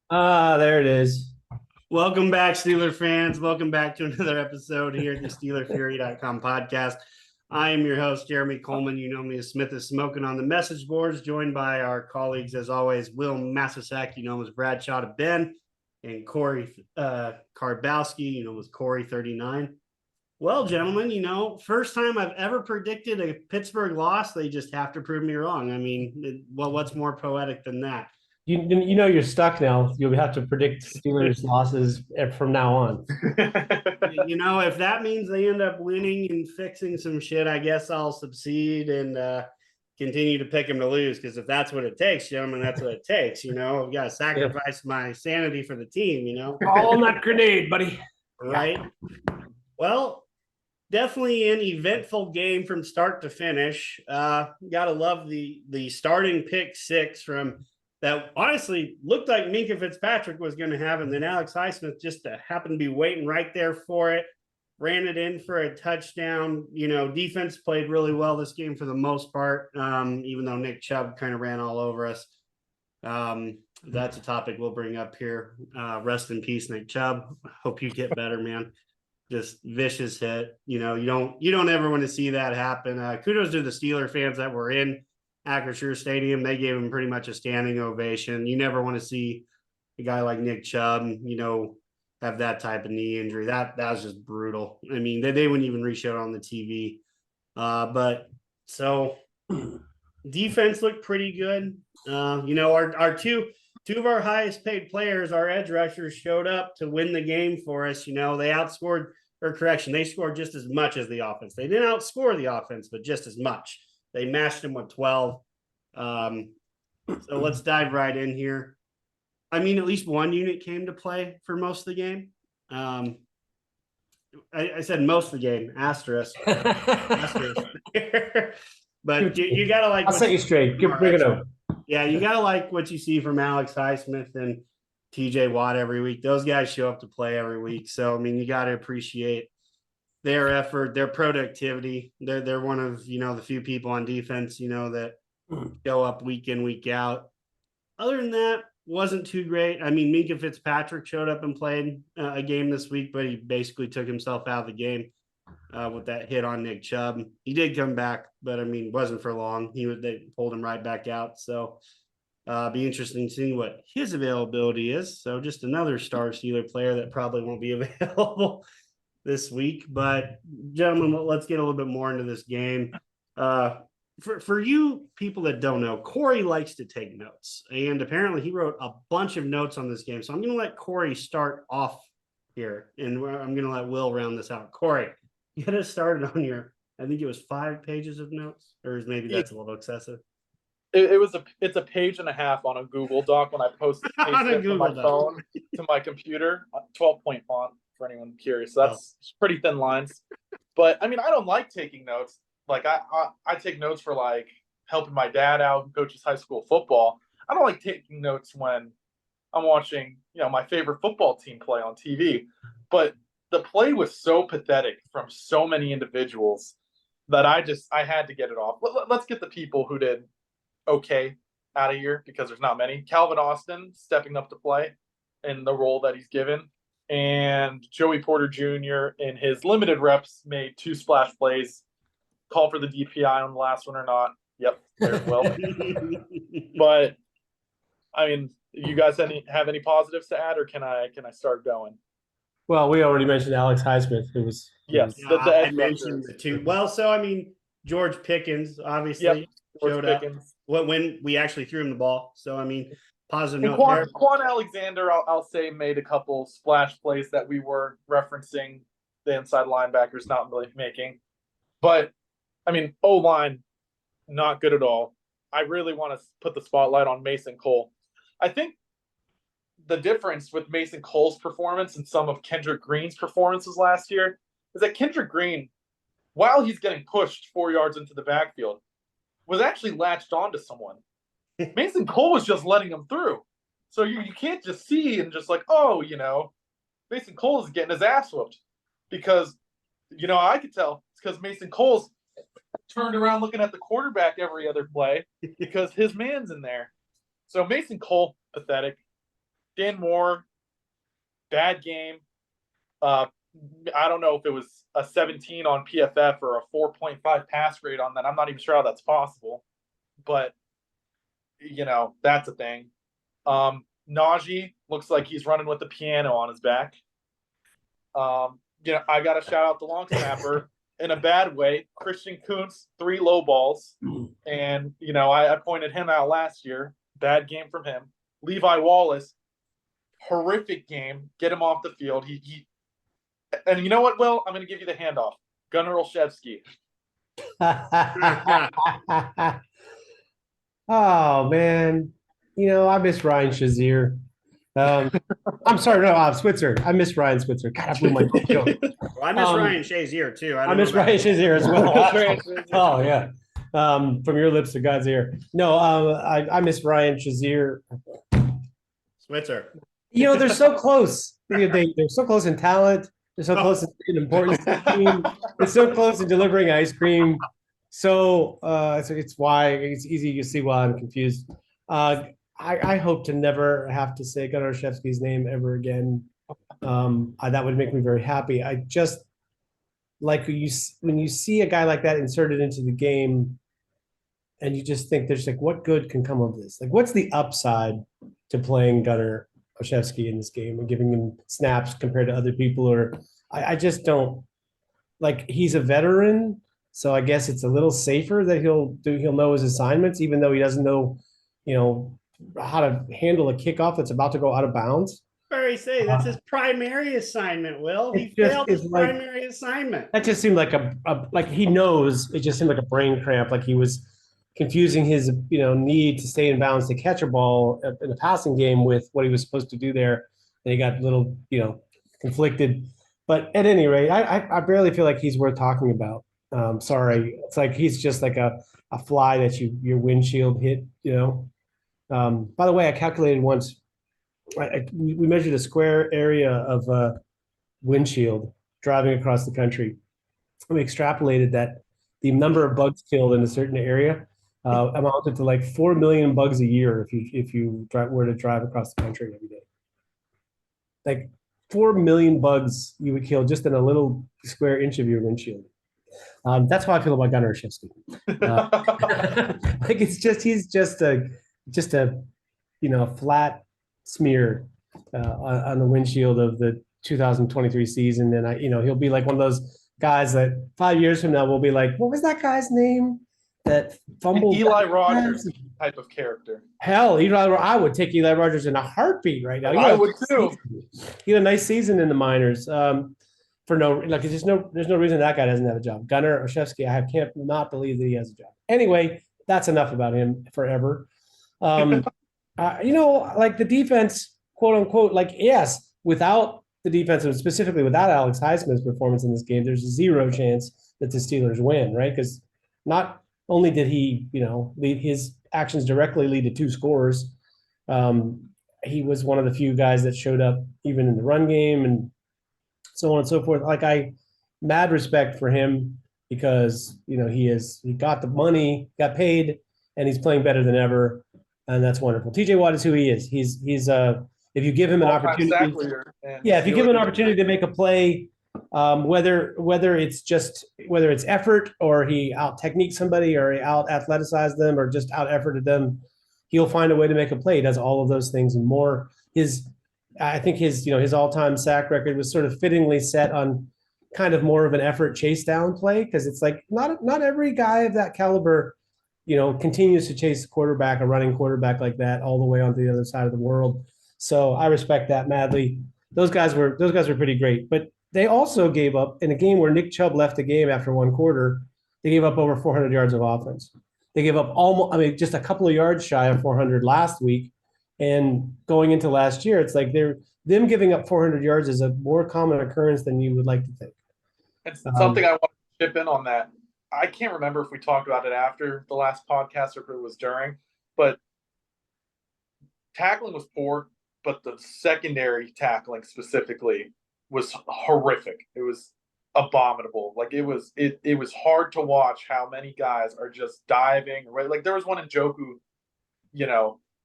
There it is. Welcome back, Steeler fans. Welcome back to another episode here at the SteelerFury.com podcast. I am your host, Jeremy Coleman. You know me as Smith is Smoking on the message boards, joined by our colleagues, as always, Will Massasak, you know him as Bradshaw to Ben, and Corey Karbowski, you know, as Corey 39. Well, gentlemen, first time I've ever predicted a Pittsburgh loss. They just have to prove me wrong. I mean, what's more poetic than that? You know you're stuck now. You'll have to predict Steelers losses from now on. If that means they end up winning and fixing some shit, I guess I'll succeed and continue to pick them to lose. Because if that's what it takes, gentlemen, that's what it takes. I've got to Yeah. sacrifice my sanity for the team. All on that grenade, buddy. Right? Well, definitely an eventful game from start to finish. Gotta love the starting pick six from that honestly looked like Minka Fitzpatrick was going to have, and then Alex Highsmith just happened to be waiting right there for it. Ran it in for a touchdown. Defense played really well this game for the most part, even though Nick Chubb kind of ran all over us. That's a topic we'll bring up here. Rest in peace, Nick Chubb. Hope you get better, man. Just vicious hit. You don't ever want to see that happen. Kudos to the Steeler fans that were in Acrisure Stadium. They gave him pretty much a standing ovation. You never want to see a guy like Nick Chubb, have that type of knee injury. That was just brutal. I mean, they wouldn't even re-show it on the TV. But so defense looked pretty good. Our two of our highest paid players, our edge rushers, showed up to win the game for us. They outscored, or correction, they scored just as much as the offense. They didn't outscore the offense, but just as much. They matched him with 12. So let's dive right in here. I mean, at least one unit came to play for most of the game. I said most of the game, asterisk. Asterisk. But you got to like. I'll set you straight. Bring it up. Yeah, you got to like what you see from Alex Highsmith and TJ Watt every week. Those guys show up to play every week. So, I mean, you got to appreciate their effort, their productivity. They're one of the few people on defense that go up week in, week out. Other than that, wasn't too great. I mean, Minka Fitzpatrick showed up and played a game this week, but he basically took himself out of the game with that hit on Nick Chubb. He did come back, but I mean, wasn't for long. They pulled him right back out. So be interesting to see what his availability is. So just another star Steeler player that probably won't be available this week. But gentlemen, let's get a little bit more into this game. For you people that don't know, Corey likes to take notes, and apparently he wrote a bunch of notes on this game. So I'm going to let Corey start off here, and I'm going to let Will round this out. Corey, you got to start on I think it was 5 pages of notes, or maybe that's a little excessive. It's a page and a half on a Google Doc when I post it from my phone to my computer. 12-point font for anyone curious. So that's pretty thin lines. But I mean, I don't like taking notes. Like I take notes for like helping my dad out who coaches high school football. I don't like taking notes when I'm watching, my favorite football team play on TV. But the play was so pathetic from so many individuals that I had to get it off. Let's get the people who did okay out of here because there's not many. Calvin Austin stepping up to play in the role that he's given. And Joey Porter Jr. in his limited reps made 2 splash plays. Call for the DPI on the last one or not. Yep, there's Will. But I mean, you guys have any positives to add, or can I start going? Well, we already mentioned Alex Highsmith. I mentioned the two. Well, so I mean, George Pickens obviously showed up when we actually threw him the ball. So I mean, positive note there. Quan Alexander, I'll say, made a couple splash plays that we were referencing the inside linebackers not really making. But I mean, O-line, not good at all. I really want to put the spotlight on Mason Cole. I think the difference with Mason Cole's performance and some of Kendrick Green's performances last year is that Kendrick Green, while he's getting pushed 4 yards into the backfield, was actually latched onto someone. Mason Cole was just letting him through. So you can't just see and just like, Mason Cole is getting his ass whooped. Because, I could tell it's because Mason Cole's turned around looking at the quarterback every other play because his man's in there. So Mason Cole, pathetic. Dan Moore, bad game. I don't know if it was a 17 on PFF or a 4.5 pass grade on that. I'm not even sure how that's possible, but that's a thing. Najee looks like he's running with the piano on his back. I got to shout out the long snapper in a bad way. Christian Kuntz, 3 low balls. And, I pointed him out last year. Bad game from him. Levi Wallace, horrific game. Get him off the field. And you know what, Will? I'm going to give you the handoff. Gunnar Olszewski. Oh man, I miss Ryan Shazier. I'm sorry, no, Switzer. I miss Ryan Switzer. God, I blew my joke. Well, I miss Ryan Shazier too. I miss Ryan Shazier as well. Oh yeah. From your lips to God's ear. No, I miss Ryan Shazier. Switzer. They're so close. They're so close in talent. They're so close in importance to the team. They're so close in delivering ice cream. So it's why it's easy to see why I'm confused. I hope to never have to say Gunnar Olszewski's name ever again. That would make me very happy. I just like when you see a guy like that inserted into the game, and you just think there's like, what good can come of this? Like, what's the upside to playing Gunnar Olszewski in this game and giving him snaps compared to other people? Or I just don't like. He's a veteran, so I guess it's a little safer that he'll know his assignments, even though he doesn't know, how to handle a kickoff that's about to go out of bounds. Barry say that's his primary assignment, Will. He failed his primary assignment. That just seemed like like he knows. It just seemed like a brain cramp. Like he was confusing his need to stay in bounds to catch a ball in a passing game with what he was supposed to do there, and he got a little conflicted. But at any rate, I barely feel like he's worth talking about. Sorry, it's like he's just like a fly that your windshield hit. By the way, I calculated once. We measured a square area of windshield driving across the country. We extrapolated that the number of bugs killed in a certain area amounted to like 4 million bugs a year if you were to drive across the country every day. Like 4 million bugs you would kill just in a little square inch of your windshield. That's how I feel about Gunnar Olszewski. Like he's just a flat smear on the windshield of the 2023 season, and he'll be like one of those guys that 5 years from now we'll be like, what was that guy's name that fumbled? Eli Rogers type of character. Hell, I would take Eli Rogers in a heartbeat right now. I would too. He had a nice season in the minors. There's no reason that guy doesn't have a job. Gunnar Olszewski, I can't not believe that he has a job. Anyway, that's enough about him forever. Like the defense, quote unquote, like, yes, without the defense, and specifically without Alex Highsmith's performance in this game, there's a 0 chance that the Steelers win, right? Because not only did he, lead his actions directly lead to 2 scores, he was one of the few guys that showed up even in the run game and so on and so forth. Like, mad respect for him because, he got the money, got paid, and he's playing better than ever. And that's wonderful. TJ Watt is who he is. He's if you give him an opportunity, if you give him an opportunity to make a play, whether it's effort or he out technique somebody or he out athleticize them or just out efforted them, he'll find a way to make a play. He does all of those things and more. I think his all-time sack record was sort of fittingly set on kind of more of an effort chase down play, because it's like not every guy of that caliber continues to chase a running quarterback like that all the way onto the other side of the world. So I respect that madly. Those guys were pretty great, but they also gave up in a game where Nick Chubb left the game after 1 quarter. They gave up over 400 yards of offense. They gave up just a couple of yards shy of 400 last week. And going into last year, it's like them giving up 400 yards is a more common occurrence than you would like to think. It's something I want to chip in on that. I can't remember if we talked about it after the last podcast or if it was during, but tackling was poor, but the secondary tackling specifically was horrific. It was abominable. Like it was hard to watch how many guys are just diving, right? Like there was one in Njoku,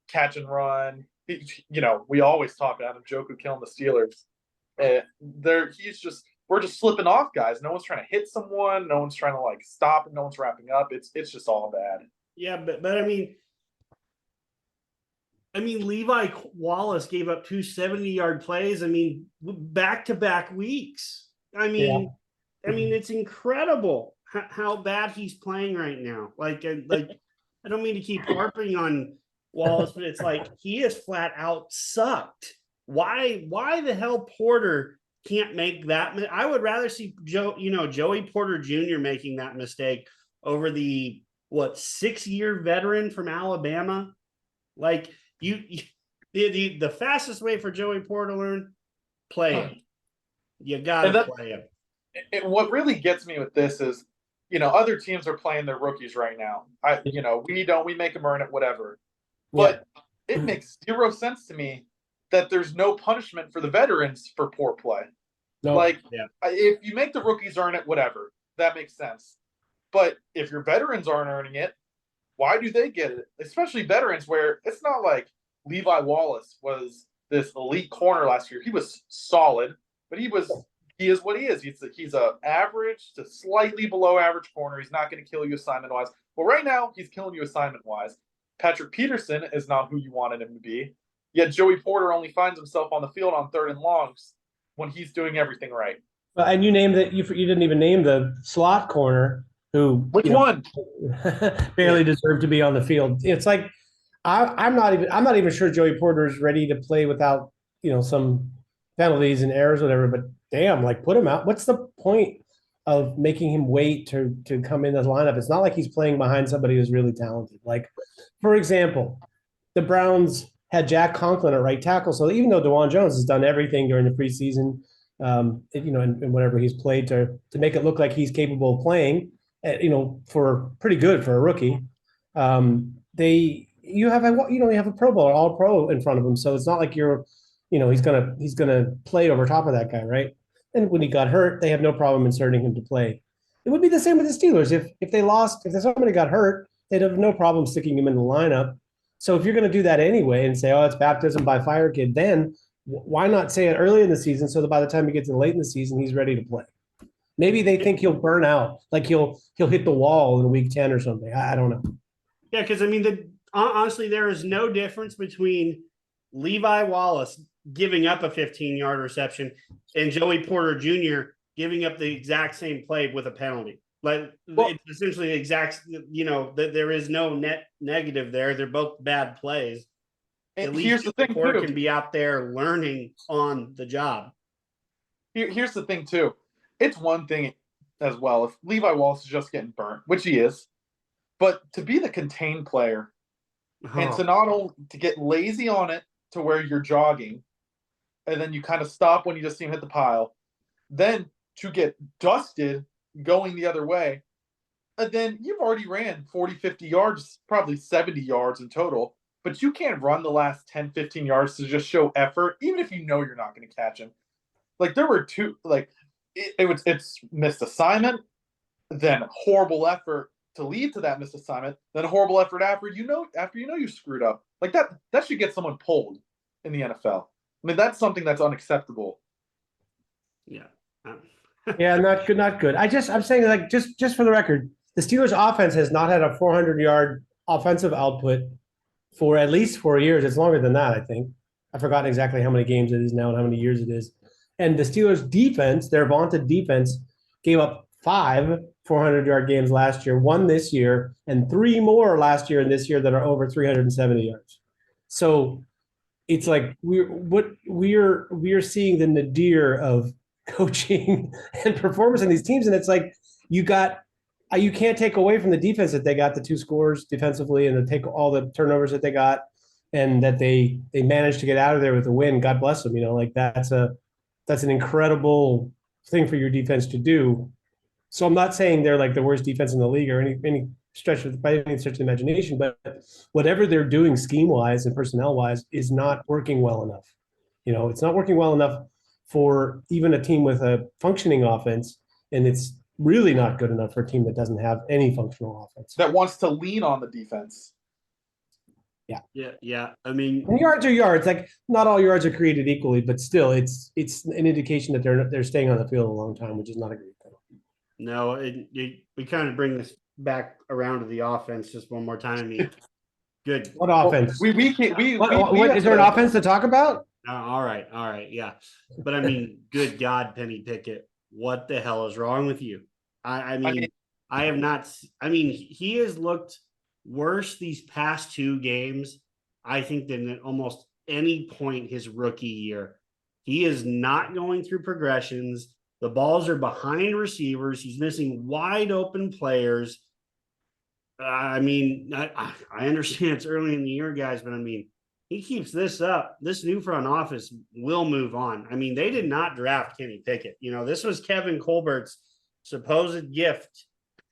catch and run, we always talk about Njoku killing the Steelers. We're just slipping off, guys. No one's trying to hit someone. No one's trying to like stop, and no one's wrapping up. It's just all bad. Yeah, but I mean, Levi Wallace gave up 2 70-yard plays. I mean, back-to-back weeks. I mean, it's incredible how bad he's playing right now. Like I don't mean to keep harping on Wallace, but it's like he is flat out sucked. Why the hell Porter can't make that? I would rather see Joey Porter Jr. making that mistake over the 6-year veteran from Alabama. Like the fastest way for Joey Porter to learn, play him. You gotta play him. And what really gets me with this is, other teams are playing their rookies right now. We make them earn it, whatever. But it makes zero sense to me that there's no punishment for the veterans for poor play. No. If you make the rookies earn it, whatever, that makes sense. But if your veterans aren't earning it, why do they get it? Especially veterans, where it's not like Levi Wallace was this elite corner last year. He was solid, but he is what he is. He's a average to slightly below average corner. He's not going to kill you assignment wise. Well, right now he's killing you assignment wise. Patrick Peterson is not who you wanted him to be. Yet Joey Porter only finds himself on the field on 3rd and longs when he's doing everything right. And you named that you didn't even name the slot corner who one barely deserved to be on the field. It's like I'm not even sure Joey Porter is ready to play without some penalties and errors, whatever. But damn, like put him out. What's the point of making him wait to come in the lineup? It's not like he's playing behind somebody who's really talented. Like, for example, the Browns had Jack Conklin at right tackle. So even though DeJuan Jones has done everything during the preseason, and whatever he's played to make it look like he's capable of playing, for pretty good for a rookie, you have a Pro Bowler, all pro in front of him. So it's not like he's gonna play over top of that guy, right? And when he got hurt, they have no problem inserting him to play. It would be the same with the Steelers. If somebody got hurt, they'd have no problem sticking him in the lineup. So if you're going to do that anyway and say, oh, it's baptism by fire, kid, then why not say it early in the season so that by the time he gets to late in the season, he's ready to play? Maybe they think he'll burn out, like he'll hit the wall in week 10 or something. I don't know. Yeah, because honestly, there is no difference between Levi Wallace giving up a 15-yard reception and Joey Porter Jr. giving up the exact same play with a penalty. It's essentially the exact, that there is no net negative there. They're both bad plays. At least here's the thing, Porter can be out there learning on the job. Here's the thing, too. It's one thing as well if Levi Wallace is just getting burnt, which he is, but to be the contained player and to not only to get lazy on it to where you're jogging and then you kind of stop when you just see him hit the pile, then to get dusted going the other way, and then you've already ran 40, 50 yards, probably 70 yards in total, but you can't run the last 10, 15 yards to just show effort, even if you know you're not going to catch him. Like there were two, like it's missed assignment, then horrible effort to lead to that missed assignment, then a horrible effort after you screwed up. Like that should get someone pulled in the NFL. I mean, that's something that's unacceptable. Yeah. Yeah, not good. I'm saying, like, just for the record, the Steelers offense has not had a 400-yard offensive output for at least 4 years. It's longer than that, I think. I've forgotten exactly how many games it is now and how many years it is. And the Steelers defense, their vaunted defense, gave up 5 400-yard games last year, 1 this year, and 3 more last year and this year that are over 370 yards. So it's like we're seeing the nadir of coaching and performance in these teams, and it's like you can't take away from the defense that they got the 2 scores defensively and to take all the turnovers that they got and that they managed to get out of there with a win. God bless them. Like that's an incredible thing for your defense to do. So I'm not saying they're like the worst defense in the league or any stretch by any stretch of the imagination, but whatever they're doing scheme wise and personnel wise is not working well enough. It's not working well enough for even a team with a functioning offense, and it's really not good enough for a team that doesn't have any functional offense. That wants to lean on the defense. Yeah. I mean, And yards are yards. Like not all yards are created equally, but still, it's an indication that they're staying on the field a long time, which is not a great thing. no, we kind of bring this back around to the offense just one more time. I mean, good. What offense? We Is there an offense to talk about? All right, yeah. But I mean, good God, Penny Pickett, what the hell is wrong with you? I mean, I have not. I mean, he has looked worse these past 2 games, I think, than at almost any point his rookie year. He is not going through progressions. The balls are behind receivers. He's missing wide open players. I mean, I understand it's early in the year, guys, but I mean, he keeps this up. This new front office will move on. I mean, they did not draft Kenny Pickett. This was Kevin Colbert's supposed gift,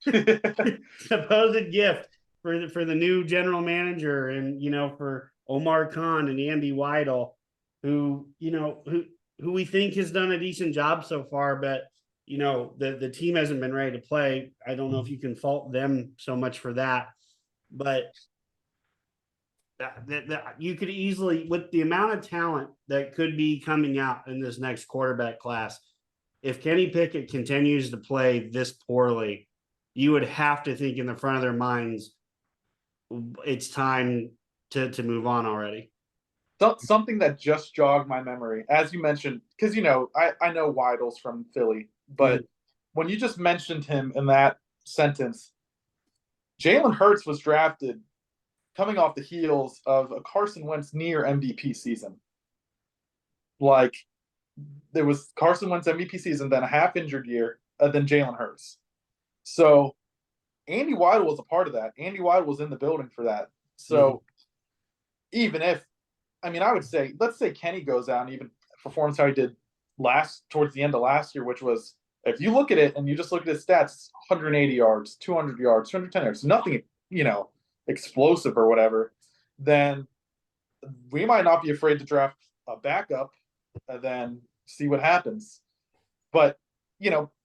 supposed gift for the new general manager, and for Omar Khan and Andy Weidel, who we think has done a decent job so far, but the team hasn't been ready to play. I don't know if you can fault them so much for that, but that you could easily, with the amount of talent that could be coming out in this next quarterback class, if Kenny Pickett continues to play this poorly, you would have to think in the front of their minds, it's time to move on already. Something that just jogged my memory, as you mentioned, because I know Weidel's from Philly, but when you just mentioned him in that sentence, Jalen Hurts was drafted coming off the heels of a Carson Wentz near MVP season. Like, there was Carson Wentz MVP season, then a half injured year, then Jalen Hurts. So Andy Weidel was a part of that. Andy Weidel was in the building for that. So even if, I would say, let's say Kenny goes out and even performs how he did towards the end of last year, which was, if you look at it and you just look at his stats, 180 yards, 200 yards, 210 yards, nothing, explosive or whatever, then we might not be afraid to draft a backup and then see what happens. But,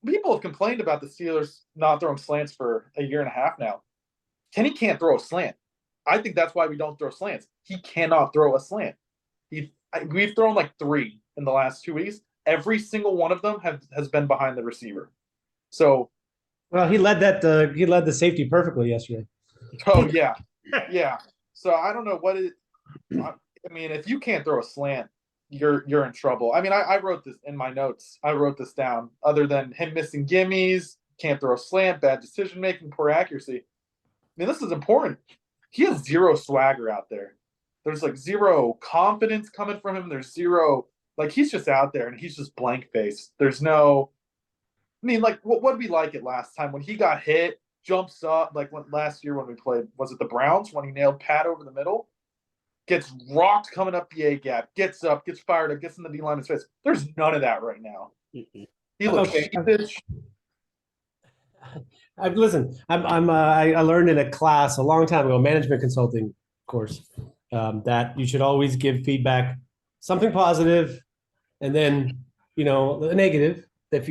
people have complained about the Steelers not throwing slants for a year and a half now. Kenny can't throw a slant. I think that's why we don't throw slants. He cannot throw a slant. We've thrown like 3 in the last 2 weeks. Every single one of them has been behind the receiver. So, well, he led the safety perfectly yesterday. Oh yeah. So I don't know what it. If you can't throw a slant, you're in trouble. I wrote this in my notes. I wrote this down. Other than him missing gimmies, can't throw a slant, bad decision making, poor accuracy. This is important. He has zero swagger out there. There's like zero confidence coming from him. There's zero, he's just out there and he's just blank faced. There's no. What would we like it last time when he got hit? Jumps up, last year when we played, was it the Browns, when he nailed Pat over the middle, gets rocked coming up the A gap, gets up, gets fired up, gets in the D lineman's face. There's none of that right now. He looks sheepish. I learned in a class a long time ago, management consulting course, that you should always give feedback, something positive, and then a negative that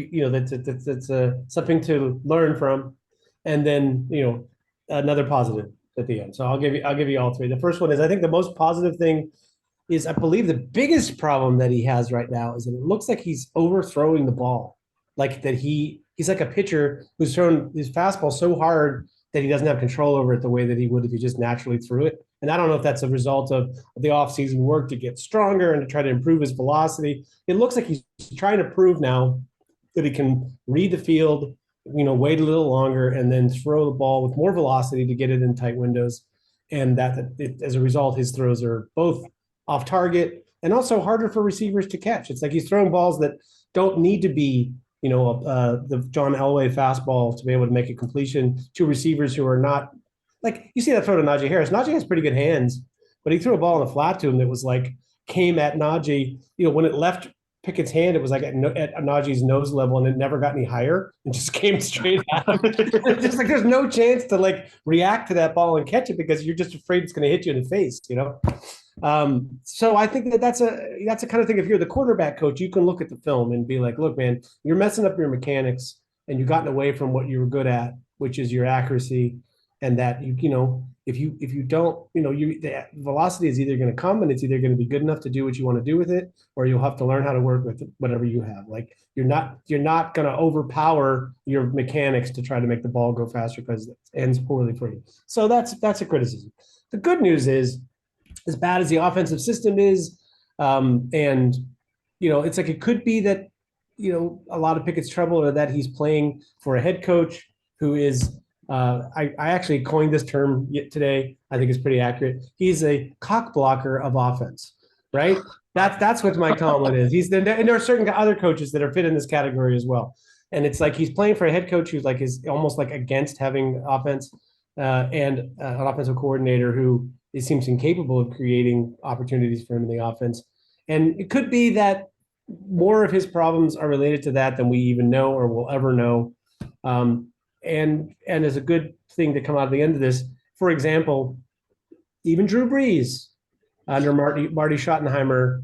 that's something to learn from. And then, another positive at the end. So I'll give you all 3. The first one is, I think the most positive thing is, I believe the biggest problem that he has right now is that it looks like he's overthrowing the ball. Like that he's like a pitcher who's thrown his fastball so hard that he doesn't have control over it the way that he would if he just naturally threw it. And I don't know if that's a result of the offseason work to get stronger and to try to improve his velocity. It looks like he's trying to prove now that he can read the field, wait a little longer and then throw the ball with more velocity to get it in tight windows. And as a result, his throws are both off target and also harder for receivers to catch. It's like he's throwing balls that don't need to be, the John Elway fastball to be able to make a completion to receivers who are not, like, you see that throw to Najee Harris. Najee has pretty good hands, but he threw a ball in the flat to him that was came at Najee, when it left Pickett's hand, it was at Najee's nose level, and it never got any higher and just came straight at him. Just there's no chance to react to that ball and catch it because you're just afraid it's going to hit you in the face, So I think that's a kind of thing. If you're the quarterback coach, you can look at the film and be like, look, man, you're messing up your mechanics and you've gotten away from what you were good at, which is your accuracy. and that if you don't, the velocity is either going to come and it's either going to be good enough to do what you want to do with it, or you'll have to learn how to work with whatever you have. Like you're not going to overpower your mechanics to try to make the ball go faster because it ends poorly for you. So that's a criticism. The good news is, as bad as the offensive system is, and it's like it could be that a lot of Pickett's trouble, or that he's playing for a head coach who is. I actually coined this term today. I think it's pretty accurate. He's a cock blocker of offense, right? That's what Mike Tomlin is. And there are certain other coaches that are fit in this category as well. And it's like he's playing for a head coach who's like is almost like against having offense, and an offensive coordinator who seems incapable of creating opportunities for him in the offense. And it could be that more of his problems are related to that than we even know or will ever know. And as a good thing to come out of the end of this, for example, even Drew Brees under Marty Schottenheimer,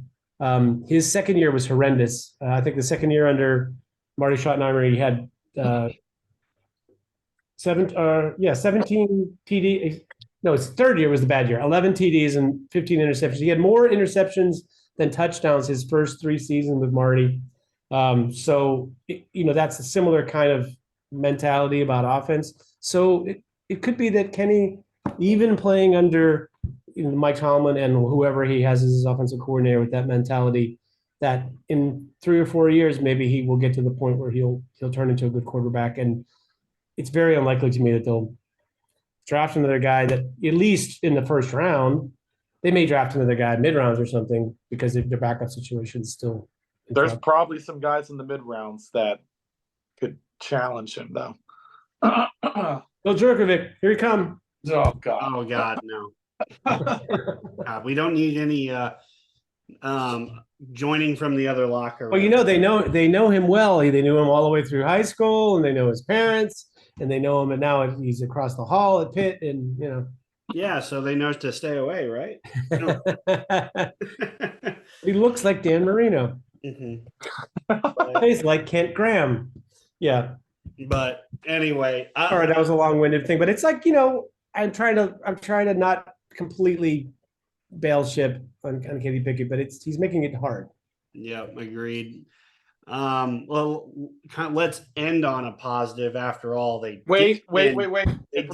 his second year was horrendous. I think the second year under Marty Schottenheimer, he had 17 TD. No, his third year was the bad year. 11 TDs and 15 interceptions. He had more interceptions than touchdowns his first 3 seasons with Marty. So that's a similar kind of mentality about offense. So it could be that Kenny, even playing under Mike Tomlin and whoever he has as his offensive coordinator with that mentality, that in 3 or 4 years, maybe he will get to the point where he'll turn into a good quarterback. And it's very unlikely to me that they'll draft another guy that, at least in the first round. They may draft another guy mid-rounds or something because their backup situation is still. There's probably some guys in the mid-rounds that could challenge him, though. Bill Jerkovic, here he come. Oh God! Oh God, no. We don't need any joining from the other locker room. Well, they know him well. They knew him all the way through high school, and they know his parents, and they know him. And now he's across the hall at Pitt, and. Yeah, so they know to stay away, right? He looks like Dan Marino. Mm-hmm. He's like Kent Graham. Yeah. But anyway, all right, that was a long-winded thing, but it's like, I'm trying to not completely bail ship on Kenny Pickett, but he's making it hard. Yeah, agreed. Well, let's end on a positive. After all, they wait. They if we're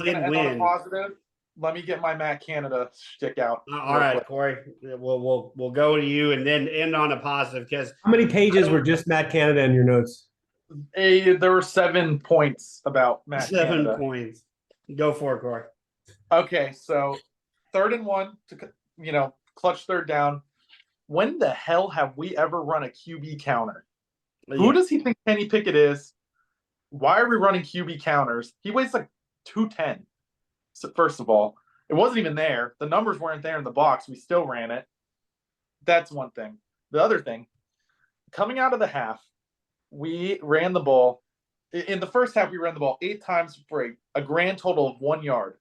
gonna end win. on a positive, let me get my Matt Canada stick out. All right, Corey. We'll go to you and then end on a positive, because how many pages were just Matt Canada in your notes? There were 7 points about Matt Canada. 7 points. Go for it, Corey. Okay, so 3rd and 1 to clutch third down. When the hell have we ever run a QB counter? Yeah. Who does he think Kenny Pickett is? Why are we running QB counters? He weighs like 210. So first of all, it wasn't even there. The numbers weren't there in the box. We still ran it. That's one thing. The other thing, coming out of the half, we ran the ball. In the first half, we ran the ball 8 times for a grand total of 1 yard.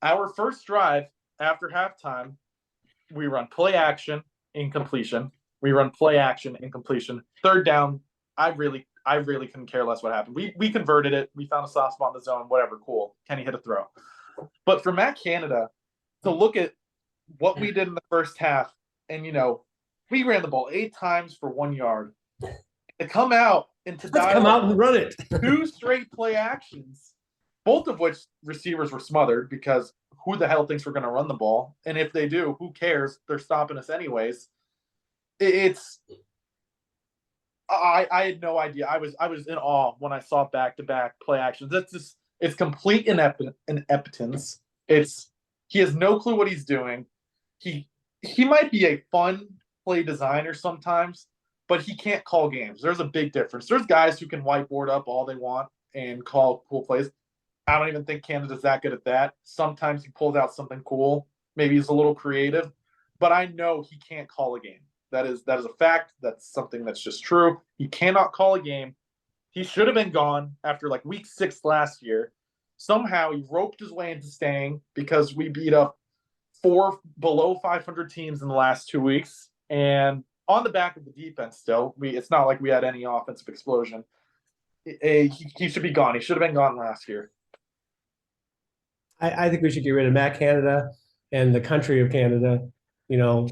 Our first drive after halftime, we run play action, incompletion. We run play action, incompletion. 3rd down, I really couldn't care less what happened. We converted it. We found a soft spot in the zone. Whatever, cool. Kenny hit a throw. But for Matt Canada to look at what we did in the first half, and we ran the ball 8 times for 1 yard. To come out and to come out and run it. 2 straight play actions, both of which receivers were smothered, because who the hell thinks we're going to run the ball? And if they do, who cares? They're stopping us anyways. I had no idea. I was in awe when I saw back-to-back play actions. It's complete ineptence. He has no clue what he's doing. He might be a fun play designer sometimes, but he can't call games. There's a big difference. There's guys who can whiteboard up all they want and call cool plays. I don't even think Canada's that good at that. Sometimes he pulls out something cool. Maybe he's a little creative, but I know he can't call a game. That is a fact. That's something that's just true. He cannot call a game. He should have been gone after like week 6 last year. Somehow he roped his way into staying because we beat up 4 below 500 teams in the last 2 weeks. And on the back of the defense still, it's not like we had any offensive explosion. He should be gone. He should have been gone last year. I think we should get rid of Matt Canada and the country of Canada. You know,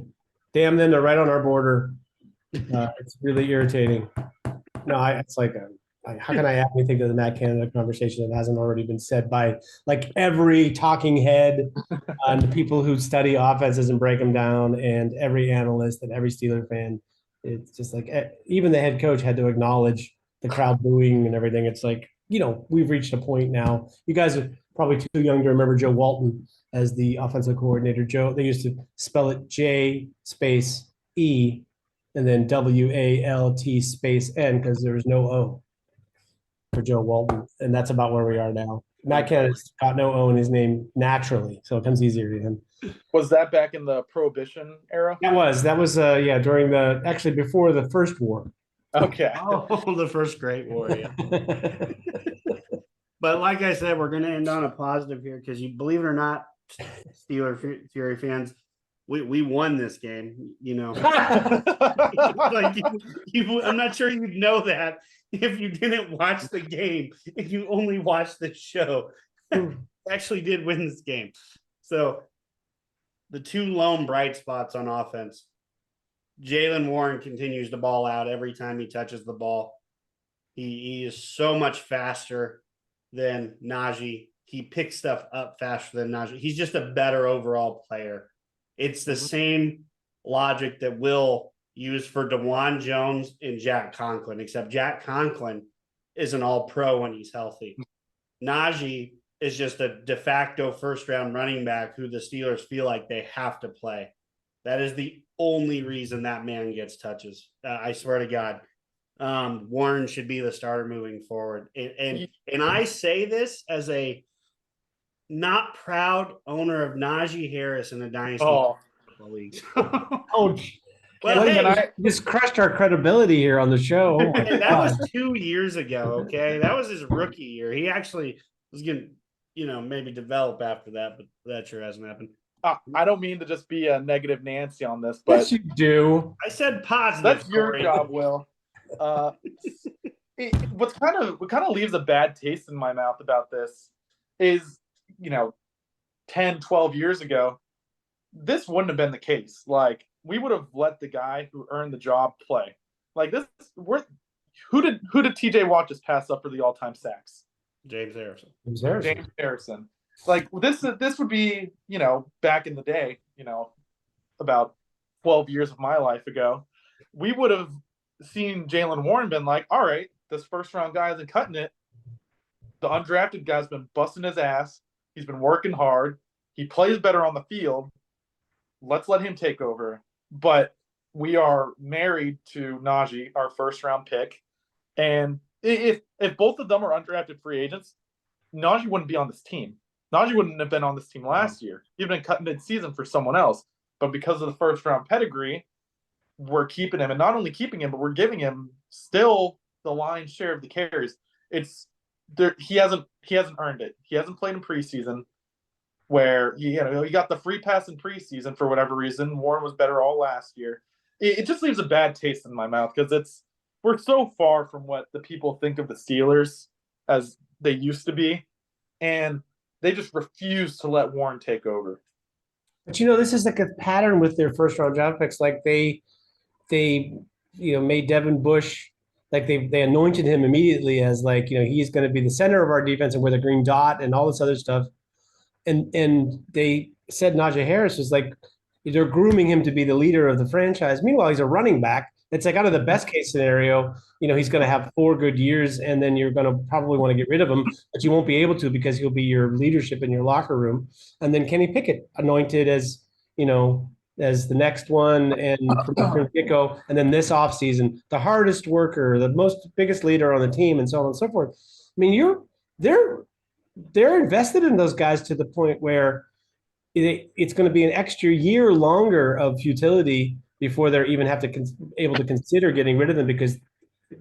damn them, they're right on our border. It's really irritating. No, it's like, how can I add anything to the Matt Canada conversation that hasn't already been said by like every talking head and the people who study offenses and break them down, and every analyst and every Steeler fan. It's just like even the head coach had to acknowledge the crowd booing and everything. It's like, we've reached a point now. You guys are probably too young to remember Joe Walton as the offensive coordinator. Joe, they used to spell it J space E and then WALT space N because there was no O for Joe Walton. And that's about where we are now. Matt Canada's got no O in his name naturally, so it comes easier to him. Was that back in the Prohibition era? That was during actually before the first war. Okay. Oh, the first Great War, yeah. But like I said, we're going to end on a positive here because you believe it or not, Steeler Fury fans, we won this game. Like I'm not sure you'd know that if you didn't watch the game. If you only watched the show, actually did win this game. So the two lone bright spots on offense. Jaylen Warren continues to ball out every time he touches the ball. He is so much faster than Najee. He picks stuff up faster than Najee. He's just a better overall player. It's the same logic that Will used for DeJuan Jones and Jack Conklin, except Jack Conklin is an all-pro when he's healthy. Najee is just a de facto first-round running back who the Steelers feel like they have to play. That is the only reason that man gets touches. I swear to God. Warren should be the starter moving forward. And I say this as a not proud owner of Najee Harris in the Dynasty leagues. Ouch. Well, hey, just crushed our credibility here on the show. Oh that was 2 years ago, okay? That was his rookie year. He actually was going to, maybe develop after that, but that sure hasn't happened. I don't mean to just be a negative Nancy on this, but yes, you do. I said positive. That's your job, Will. What kind of leaves a bad taste in my mouth about this is, 10, 12 years ago, this wouldn't have been the case. Like, we would have let the guy who earned the job play. Like this, who did TJ Watt just pass up for the all-time sacks? James Harrison. James Harrison. Like this would be, back in the day, about 12 years of my life ago, we would have seen Jaylen Warren been like, all right, this first round guy isn't cutting it. The undrafted guy's been busting his ass. He's been working hard. He plays better on the field. Let's let him take over. But we are married to Najee, our first round pick. And if both of them are undrafted free agents, Najee wouldn't be on this team. Najee wouldn't have been on this team last year. He'd been cut mid-season for someone else. But because of the first round pedigree, we're keeping him, and not only keeping him, but we're giving him still the lion's share of the carries. It's there. He hasn't earned it. He hasn't played in preseason, where he got the free pass in preseason for whatever reason. Warren was better all last year. It just leaves a bad taste in my mouth because we're so far from what the people think of the Steelers as they used to be, and they just refuse to let Warren take over. But this is like a pattern with their first round draft picks. Like they made Devin Bush, like they anointed him immediately as like, he's going to be the center of our defense and with a green dot and all this other stuff. And they said Najee Harris was like, they're grooming him to be the leader of the franchise. Meanwhile, he's a running back. It's like out of the best case scenario, he's going to have 4 good years and then you're going to probably want to get rid of him, but you won't be able to because he'll be your leadership in your locker room. And then Kenny Pickett anointed as, as the next one and from the get-go. And then this offseason, the hardest worker, the biggest leader on the team and so on and so forth. I mean, they're invested in those guys to the point where it's going to be an extra year longer of futility before they're even able to consider getting rid of them, because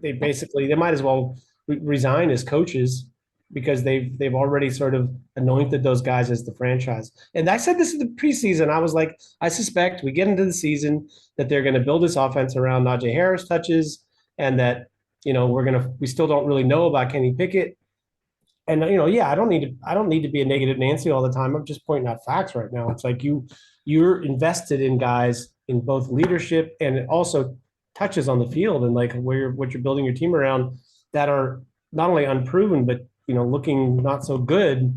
they might as well resign as coaches because they've already sort of anointed those guys as the franchise. And I said this in the preseason. I was like, I suspect we get into the season that they're going to build this offense around Najee Harris touches, and that we still don't really know about Kenny Pickett. and yeah, I don't need to be a negative Nancy all the time. I'm just pointing out facts right now. It's like you're invested in guys in both leadership and it also touches on the field and like what you're building your team around that are not only unproven but looking not so good.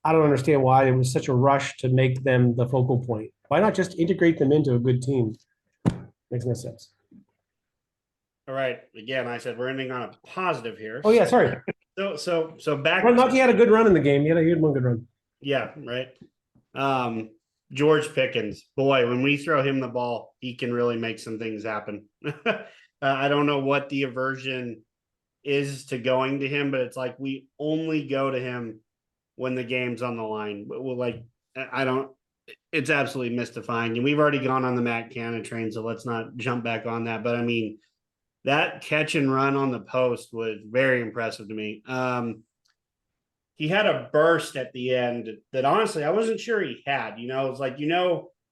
I don't understand why there was such a rush to make them the focal point. Why not just integrate them into a good team? Makes no sense. All right. Again, I said we're ending on a positive here. Oh yeah, sorry. So back. Well, Lucky had a good run in the game. He had one good run. Yeah, right. George Pickens, boy, when we throw him the ball, he can really make some things happen. I don't know what the aversion is to going to him, but it's like we only go to him when the game's on the line. Well, like I don't. It's absolutely mystifying, and we've already gone on the Matt Cannon train, so let's not jump back on that. But I mean, that catch and run on the post was very impressive to me. He had a burst at the end that honestly I wasn't sure he had. It's like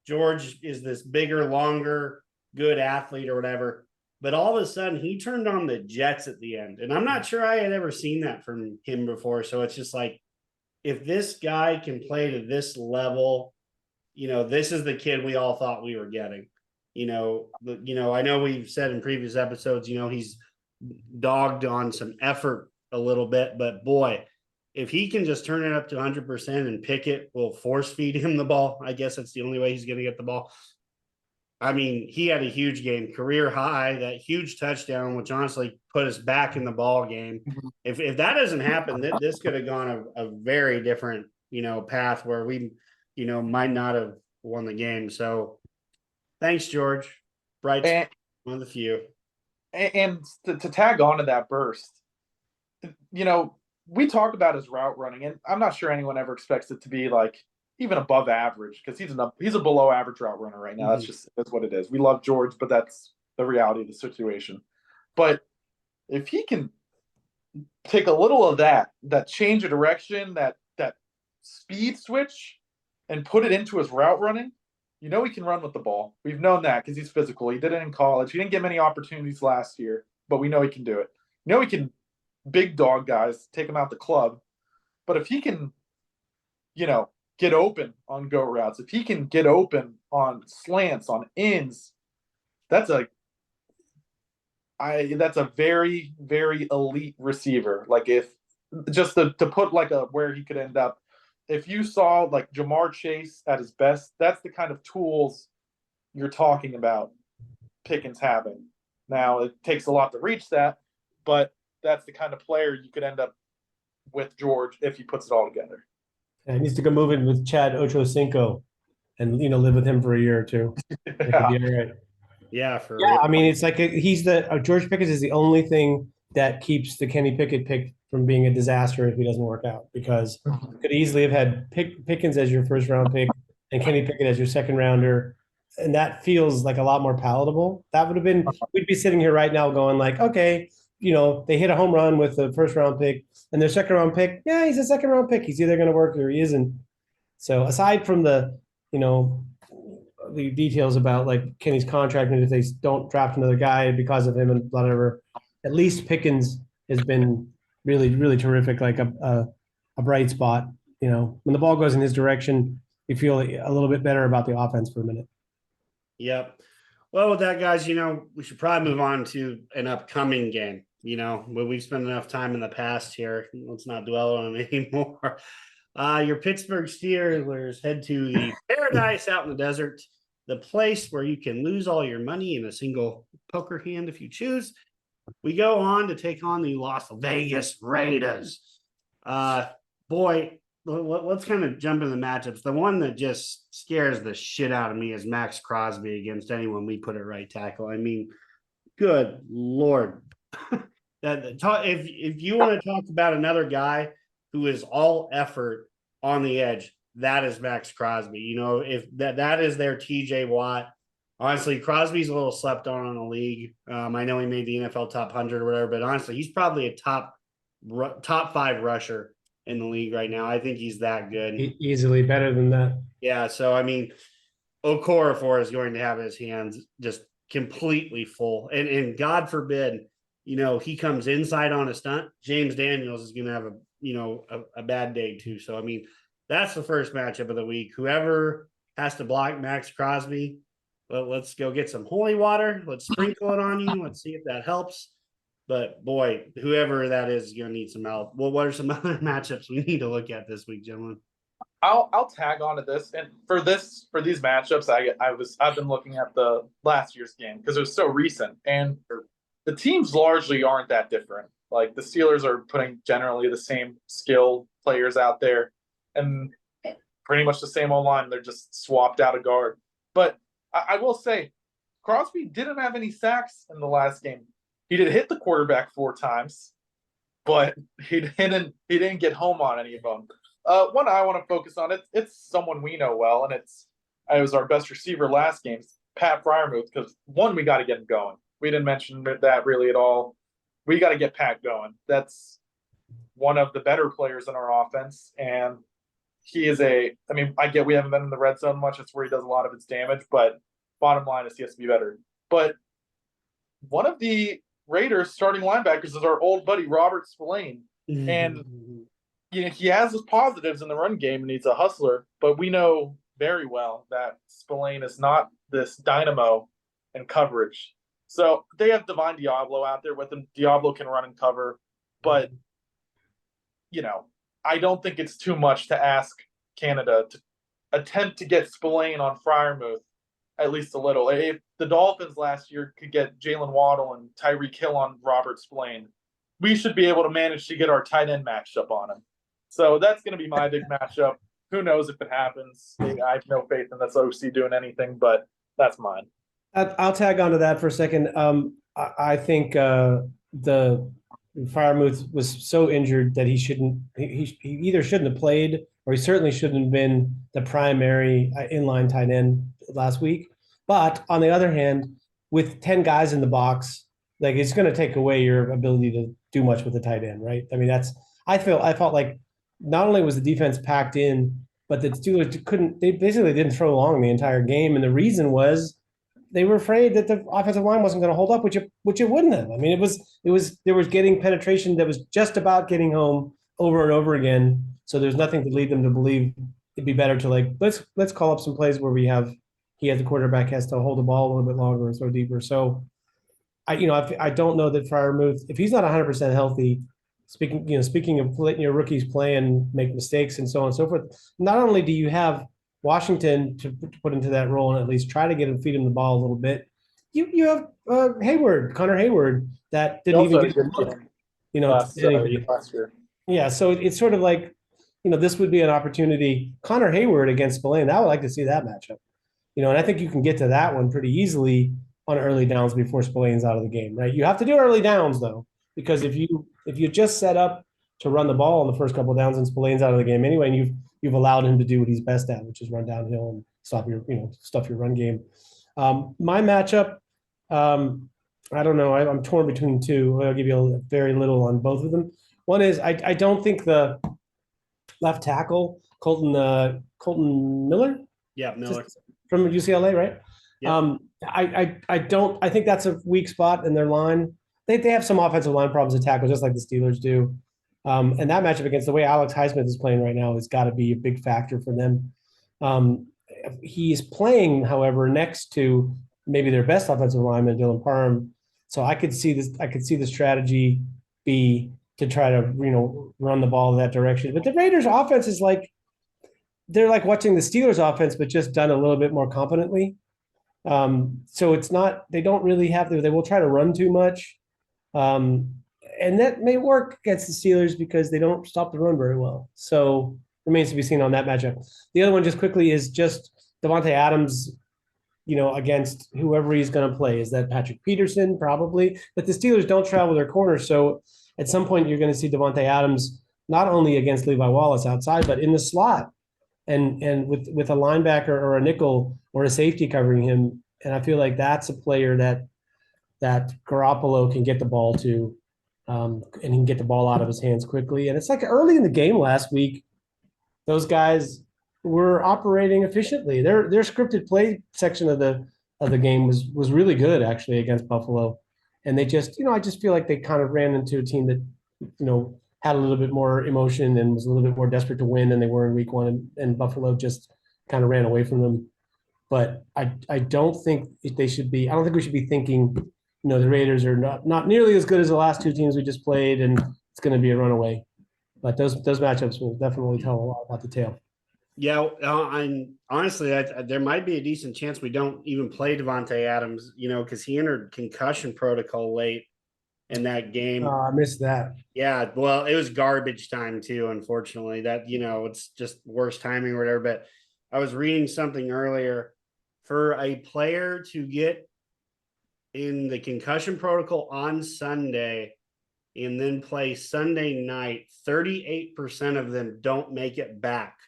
George is this bigger, longer, good athlete or whatever. But all of a sudden he turned on the jets at the end. And I'm not sure I had ever seen that from him before. So it's just like if this guy can play to this level, this is the kid we all thought we were getting. I know we've said in previous episodes, he's dogged on some effort a little bit, but boy, if he can just turn it up to 100% and Pickett will force feed him the ball, I guess that's the only way he's going to get the ball. I mean, he had a huge game, career high, that huge touchdown, which honestly put us back in the ball game. Mm-hmm. If that doesn't happen, this could have gone a very different, path where we, might not have won the game. So thanks, George. Bright, one of the few. And to tag on to that burst, we talk about his route running, and I'm not sure anyone ever expects it to be like even above average because he's a below average route runner right now. Mm-hmm. That's what it is. We love George, but that's the reality of the situation. But if he can take a little of that change of direction, that speed switch, and put it into his route running, he can run with the ball. We've known that because he's physical. He did it in college. He didn't get many opportunities last year, but we know he can do it. He can big dog guys, take him out the club. But if he can, get open on go routes, if he can get open on slants, on ins, that's a very, very elite receiver. Like if just to put like where he could end up, if you saw like Jamar Chase at his best, that's the kind of tools you're talking about Pickens having. Now it takes a lot to reach that, but that's the kind of player you could end up with George if he puts it all together. Yeah, he needs to go move in with Chad Ochocinco and live with him for a year or two. Yeah. Be all right. Yeah, real. I mean, it's like he's George Pickens is the only thing that keeps the Kenny Pickett pick from being a disaster if he doesn't work out, because you could easily have had Pickens as your first round pick and Kenny Pickett as your second rounder. And that feels like a lot more palatable. That would have been, we'd be sitting here right now going like, okay, they hit a home run with the first round pick and their second round pick. Yeah, he's a second round pick. He's either going to work or he isn't. So aside from the details about like Kenny's contract and if they don't draft another guy because of him and whatever, at least Pickens has been really, really terrific. Like a bright spot, when the ball goes in his direction, you feel a little bit better about the offense for a minute. Yep. Well, with that, guys, we should probably move on to an upcoming game. But we've spent enough time in the past here. Let's not dwell on it anymore. Your Pittsburgh Steelers head to the paradise out in the desert, the place where you can lose all your money in a single poker hand if you choose. We go on to take on the Las Vegas Raiders. Boy, let's kind of jump into the matchups. The one that just scares the shit out of me is Max Crosby against anyone we put at right tackle. I mean, good Lord. If you want to talk about another guy who is all effort on the edge, that is Max Crosby. If that is their TJ Watt. Honestly, Crosby's a little slept on in the league. I know he made the NFL top 100 or whatever, but honestly, he's probably a top 5 rusher in the league right now. I think he's that good. Easily better than that. Yeah. So, I mean, Okorafor is going to have his hands just completely full. And God forbid, he comes inside on a stunt. James Daniels is going to have a bad day too. So, I mean, that's the first matchup of the week. Whoever has to block Max Crosby, well, let's go get some holy water. Let's sprinkle it on you. Let's see if that helps. But boy, whoever that is going to need some help. Well, what are some other matchups we need to look at this week, gentlemen? I'll tag on to this, and for these matchups, I've been looking at the last year's game because it was so recent, and the teams largely aren't that different. Like the Steelers are putting generally the same skill players out there, and pretty much the same O-line. They're just swapped out a guard. But I will say, Crosby didn't have any sacks in the last game. He did hit the quarterback 4 times, but he didn't get home on any of them. One I want to focus on, it's someone we know well, and it was our best receiver last game, Pat Freiermuth, because one, we got to get him going. We didn't mention that really at all. We got to get Pat going. That's one of the better players in our offense, and he is I get we haven't been in the red zone much. It's where he does a lot of his damage, but bottom line is he has to be better. But one of the Raiders starting linebackers is our old buddy, Robert Spillane, and he has his positives in the run game and he's a hustler, but we know very well that Spillane is not this dynamo in coverage. So they have Divine Diablo out there with him. Diablo can run and cover, but I don't think it's too much to ask Canada to attempt to get Spillane on Freiermuth at least a little. If the Dolphins last year could get Jalen Waddle and Tyreek Hill on Robert Spillane, we should be able to manage to get our tight end matched up on him. So that's going to be my big matchup. Who knows if it happens? I have no faith in this OC doing anything, but that's mine. I'll tag onto that for a second. I think the Freiermuth was so injured that he either shouldn't have played or he certainly shouldn't have been the primary inline tight end last week. But on the other hand, with 10 guys in the box, like it's going to take away your ability to do much with the tight end, right? I mean, I felt like not only was the defense packed in, but the Steelers they basically didn't throw long the entire game. And the reason was they were afraid that the offensive line wasn't going to hold up, which it wouldn't have. I mean, there was getting penetration that was just about getting home over and over again. So there's nothing to lead them to believe it'd be better to let's call up some plays where the quarterback has to hold the ball a little bit longer and throw deeper. So I don't know that Freiermuth, if he's not 100% healthy, speaking of letting your rookies play and make mistakes and so on and so forth, not only do you have Washington to put into that role and at least try to feed him the ball a little bit, you have Connor Hayward, that didn't even get the look, last year. Yeah, so it's sort of like, this would be an opportunity. Connor Hayward against Spillane, I would like to see that matchup. And I think you can get to that one pretty easily on early downs before Spillane's out of the game, right? You have to do early downs though, because if you just set up to run the ball on the first couple of downs and Spillane's out of the game anyway, and you've allowed him to do what he's best at, which is run downhill and stuff your run game. My matchup, I don't know. I'm torn between two. I'll give you very little on both of them. One is I don't think the left tackle Colton Miller. Yeah, Miller from UCLA, right? Yeah. I think that's a weak spot in their line. They have some offensive line problems at tackle, just like the Steelers do. And that matchup against the way Alex Highsmith is playing right now has got to be a big factor for them. He's playing, however, next to maybe their best offensive lineman, Dylan Parham. So I could see the strategy be to try to run the ball in that direction. But the Raiders' offense is they're like watching the Steelers' offense, but just done a little bit more competently. So it's not, they don't really have to, they will try to run too much. And that may work against the Steelers because they don't stop the run very well. So remains to be seen on that matchup. The other one just quickly is just Davante Adams, against whoever he's going to play. Is that Patrick Peterson? Probably. But the Steelers don't travel their corners. So at some point you're going to see Davante Adams not only against Levi Wallace outside, but in the slot. And with a linebacker or a nickel or a safety covering him. And I feel like that's a player that Garoppolo can get the ball to, and he can get the ball out of his hands quickly. And it's like early in the game last week, those guys were operating efficiently. Their scripted play section of the game was really good actually against Buffalo. And they just, I just feel like they kind of ran into a team that, had a little bit more emotion and was a little bit more desperate to win than they were in week one, and Buffalo just kind of ran away from them. But I don't think they should be. I don't think we should be thinking, the Raiders are not nearly as good as the last two teams we just played, and it's going to be a runaway. But those matchups will definitely tell a lot about the tale. Yeah, and honestly, there might be a decent chance we don't even play Devontae Adams, because he entered concussion protocol late in that game. I missed that. Yeah, well, it was garbage time too, unfortunately. That, it's just worst timing or whatever. But I was reading something earlier, for a player to get in the concussion protocol on Sunday and then play Sunday night, 38% of them don't make it back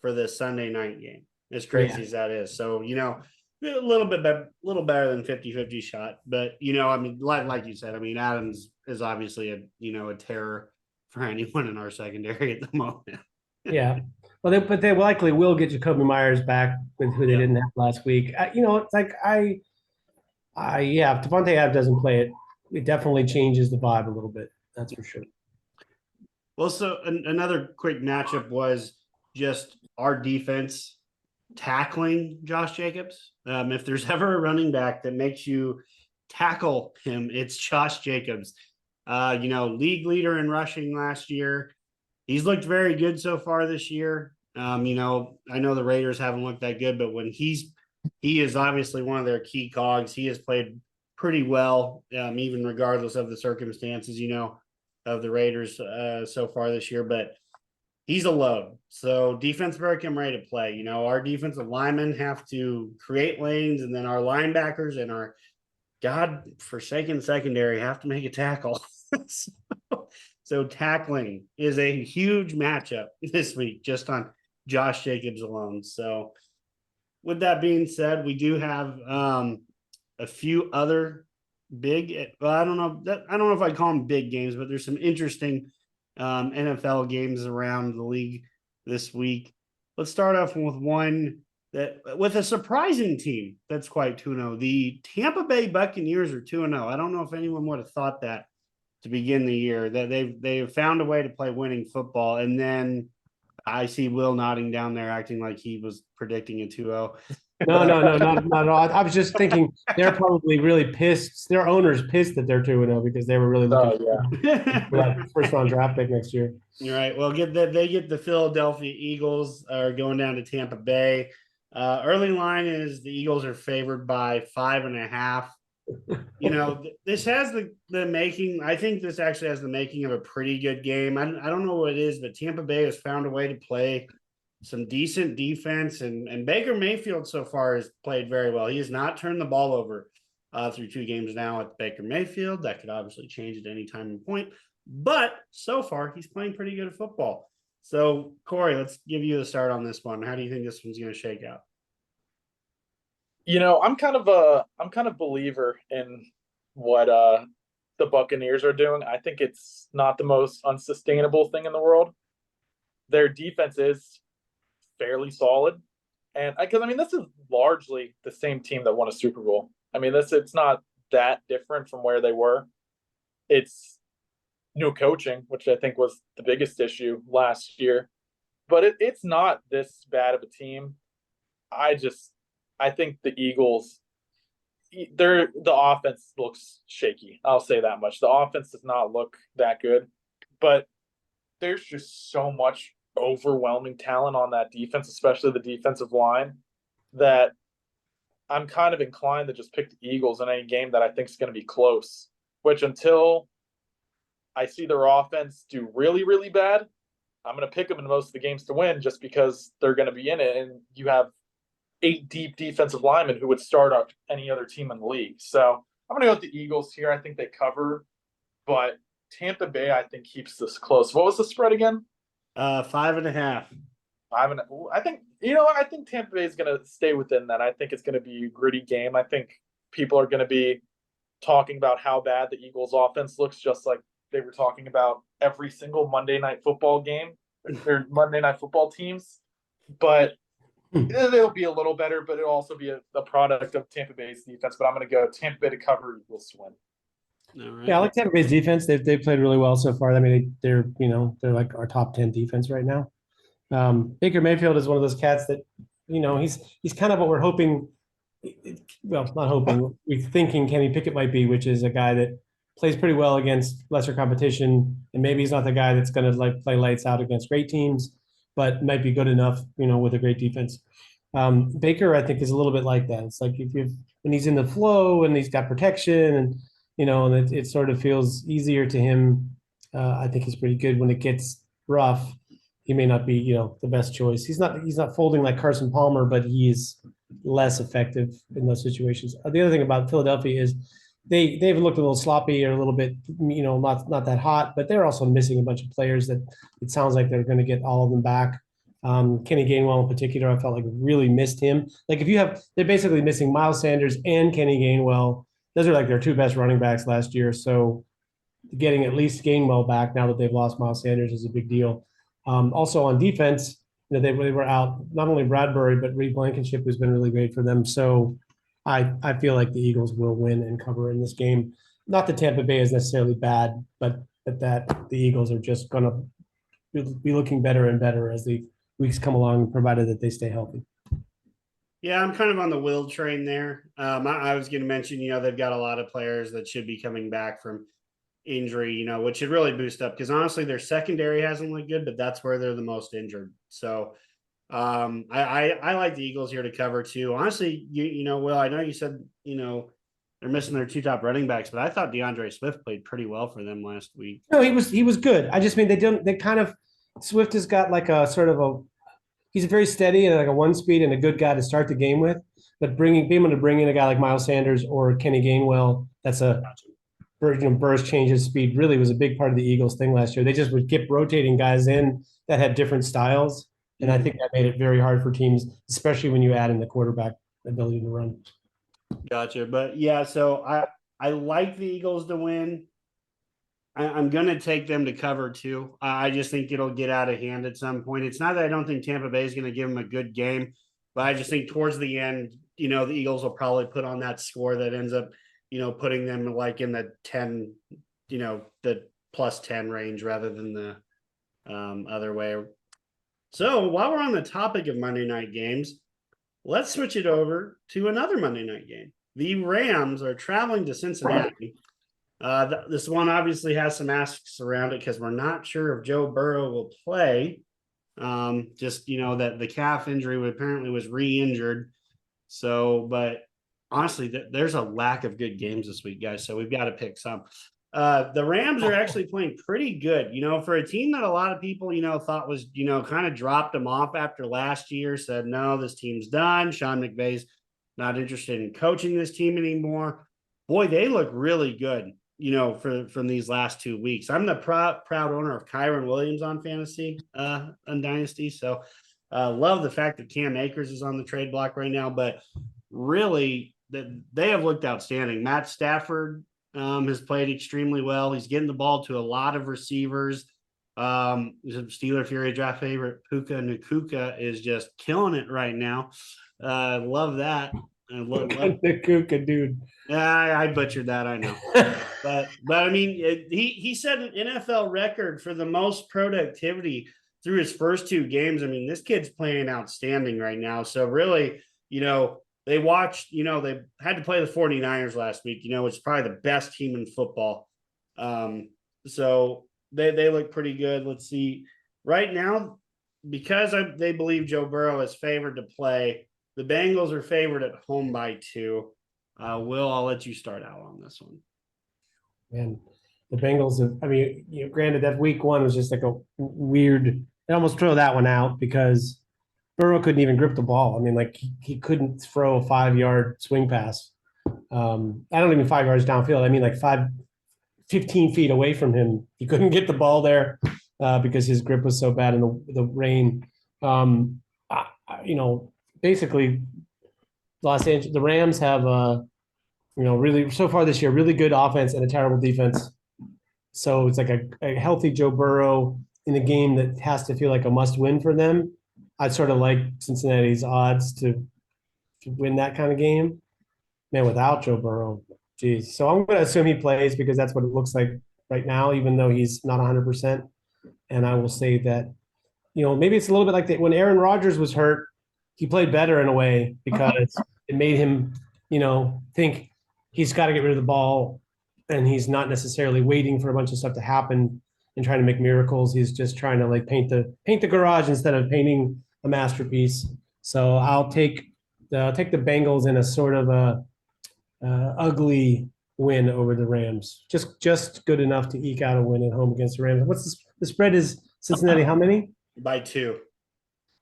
for the Sunday night game. As crazy as that is. So, a little better than 50-50 shot. But, I mean, like you said, I mean, Adams is obviously a terror for anyone in our secondary at the moment. Yeah. Well, but they likely will get Jacoby Myers back with who they didn't have last week. It's like if Devontae Adams doesn't play it definitely changes the vibe a little bit. That's for sure. Well, so another quick matchup was just our defense tackling Josh Jacobs. If there's ever a running back that makes you tackle him, it's Josh Jacobs. League leader in rushing last year. He's looked very good so far this year. I know the Raiders haven't looked that good, but when he is obviously one of their key cogs. He has played pretty well, even regardless of the circumstances, of the Raiders so far this year. But he's a load. So defense better come ready to play. Our defensive linemen have to create lanes, and then our linebackers and our God-forsaken secondary have to make a tackle. So tackling is a huge matchup this week just on Josh Jacobs alone. So with that being said, we do have a few other big, I don't know if I call them big games, but there's some interesting NFL games around the league this week. Let's start off with one with a surprising team that's quite 2-0. The Tampa Bay Buccaneers are 2-0. I don't know if anyone would have thought that to begin the year, that they've found a way to play winning football. And then I see Will nodding down there acting like he was predicting a 2-0. No, not at all. I was just thinking they're probably really pissed. Their owner's pissed that they're 2-0 because they were really looking for that first round draft pick next year. All right. Well, they get the Philadelphia Eagles are going down to Tampa Bay. Early line is the Eagles are favored by 5.5. This has the making. I think this actually has the making of a pretty good game. I don't know what it is, but Tampa Bay has found a way to play some decent defense, and Baker Mayfield so far has played very well. He has not turned the ball over through 2 games now with Baker Mayfield. That could obviously change at any time and point, but so far he's playing pretty good football. So Corey, let's give you the start on this one. How do you think this one's going to shake out? I'm kind of a believer in what the Buccaneers are doing. I think it's not the most unsustainable thing in the world. Their defense is fairly solid, and this is largely the same team that won a Super Bowl. It's not that different from where they were. It's new coaching, which I think was the biggest issue last year, but it's not this bad of a team. I think the Eagles, the offense looks shaky. I'll say that much. The offense does not look that good, but there's just so much overwhelming talent on that defense, especially the defensive line, that I'm kind of inclined to just pick the Eagles in any game that I think is going to be close, which until I see their offense do really, really bad, I'm going to pick them in most of the games to win just because they're going to be in it. And you have 8 deep defensive linemen who would start out any other team in the league. So I'm going to go with the Eagles here. I think they cover, but Tampa Bay, I think, keeps this close. What was the spread again? 5.5. I think Tampa Bay is going to stay within that. I think it's going to be a gritty game. I think people are going to be talking about how bad the Eagles offense looks, just like they were talking about every single Monday Night Football game, or Monday Night Football teams. But it'll be a little better, but it'll also be a product of Tampa Bay's defense. But I'm going to go Tampa Bay to cover, Eagles to win. All right. Yeah, I like Tampa Bay's defense. They've played really well so far. I mean, they're like our top 10 defense right now. Baker Mayfield is one of those cats that, he's kind of what we're hoping. Well, not hoping. We're thinking Kenny Pickett might be, which is a guy that plays pretty well against lesser competition, and maybe he's not the guy that's going to like play lights out against great teams, but might be good enough, with a great defense. Baker, I think, is a little bit like that. It's like when he's in the flow and he's got protection, and and it sort of feels easier to him. I think he's pretty good. When it gets rough, he may not be, the best choice. He's not folding like Carson Palmer, but he's less effective in those situations. The other thing about Philadelphia is they've looked a little sloppy or a little bit, not that hot, but they're also missing a bunch of players that it sounds like they're going to get all of them back. Kenny Gainwell in particular, I felt like really missed him. Like they're basically missing Miles Sanders and Kenny Gainwell. Those are like their two best running backs last year. So getting at least Gainwell back now that they've lost Miles Sanders is a big deal. Also on defense, they were out not only Bradbury but Reed Blankenship, who's been really great for them. So I feel like the Eagles will win and cover in this game. Not that Tampa Bay is necessarily bad, but that the Eagles are just going to be looking better and better as the weeks come along, provided that they stay healthy. Yeah, I'm kind of on the will train there. I was going to mention, they've got a lot of players that should be coming back from injury, which should really boost up, because honestly, their secondary hasn't looked good, but that's where they're the most injured. So I like the Eagles here to cover too. Honestly, Will, I know you said, they're missing their two top running backs, but I thought DeAndre Swift played pretty well for them last week. No, he was good. I just mean they kind of Swift has got like a sort of he's very steady and like a one speed and a good guy to start the game with. But being able to bring in a guy like Miles Sanders or Kenny Gainwell, that's burst changes speed, really was a big part of the Eagles thing last year. They just would keep rotating guys in that had different styles. And I think that made it very hard for teams, especially when you add in the quarterback ability to run. Gotcha. But yeah, so I like the Eagles to win. I'm going to take them to cover too. I just think it'll get out of hand at some point. It's not that I don't think Tampa Bay is going to give them a good game, but I just think towards the end, the Eagles will probably put on that score that ends up, putting them like in the 10, the plus 10 range rather than the other way. So while we're on the topic of Monday night games, let's switch it over to another Monday night game. The Rams are traveling to Cincinnati. This one obviously has some asks around it because we're not sure if Joe Burrow will play. That the calf injury apparently was re-injured. So, but honestly, there's a lack of good games this week, guys. So we've got to pick some. The Rams are actually playing pretty good, for a team that a lot of people, thought was, kind of dropped them off after last year, said, no, this team's done. Sean McVay's not interested in coaching this team anymore. Boy, they look really good, from these last 2 weeks. I'm the proud owner of Kyron Williams on Fantasy and Dynasty. So love the fact that Cam Akers is on the trade block right now, but really they have looked outstanding. Matt Stafford has played extremely well. He's getting the ball to a lot of receivers. Steeler Fury draft favorite Puka Nacua is just killing it right now. Love that. The Kuka dude. Yeah, I butchered that. I know, but I mean, he set an NFL record for the most productivity through his first 2 games. I mean, this kid's playing outstanding right now. So really, they watched. They had to play the 49ers last week. Which is probably the best team in football. So they look pretty good. Let's see. Right now, because they believe Joe Burrow is favored to play. The Bengals are favored at home by 2. Will, I'll let you start out on this one. And the Bengals have, granted that week 1 was just like a weird, I almost throw that one out because Burrow couldn't even grip the ball. I mean, like he couldn't throw a 5-yard swing pass. I don't even 5 yards downfield. I mean, like 15 feet away from him. He couldn't get the ball there because his grip was so bad in the rain. Basically, the Rams have, really so far this year, really good offense and a terrible defense. So it's like a healthy Joe Burrow in a game that has to feel like a must-win for them. I sort of like Cincinnati's odds to win that kind of game. Man, without Joe Burrow, Geez. So I'm going to assume he plays because that's what it looks like right now, even though he's not 100%. And I will say that, maybe it's a little bit like that when Aaron Rodgers was hurt, he played better in a way because it made him, think he's got to get rid of the ball and he's not necessarily waiting for a bunch of stuff to happen and trying to make miracles. He's just trying to like paint the garage instead of painting a masterpiece. So I'll take the Bengals in a sort of a ugly win over the Rams. Just good enough to eke out a win at home against the Rams. The spread is Cincinnati? How many? By 2.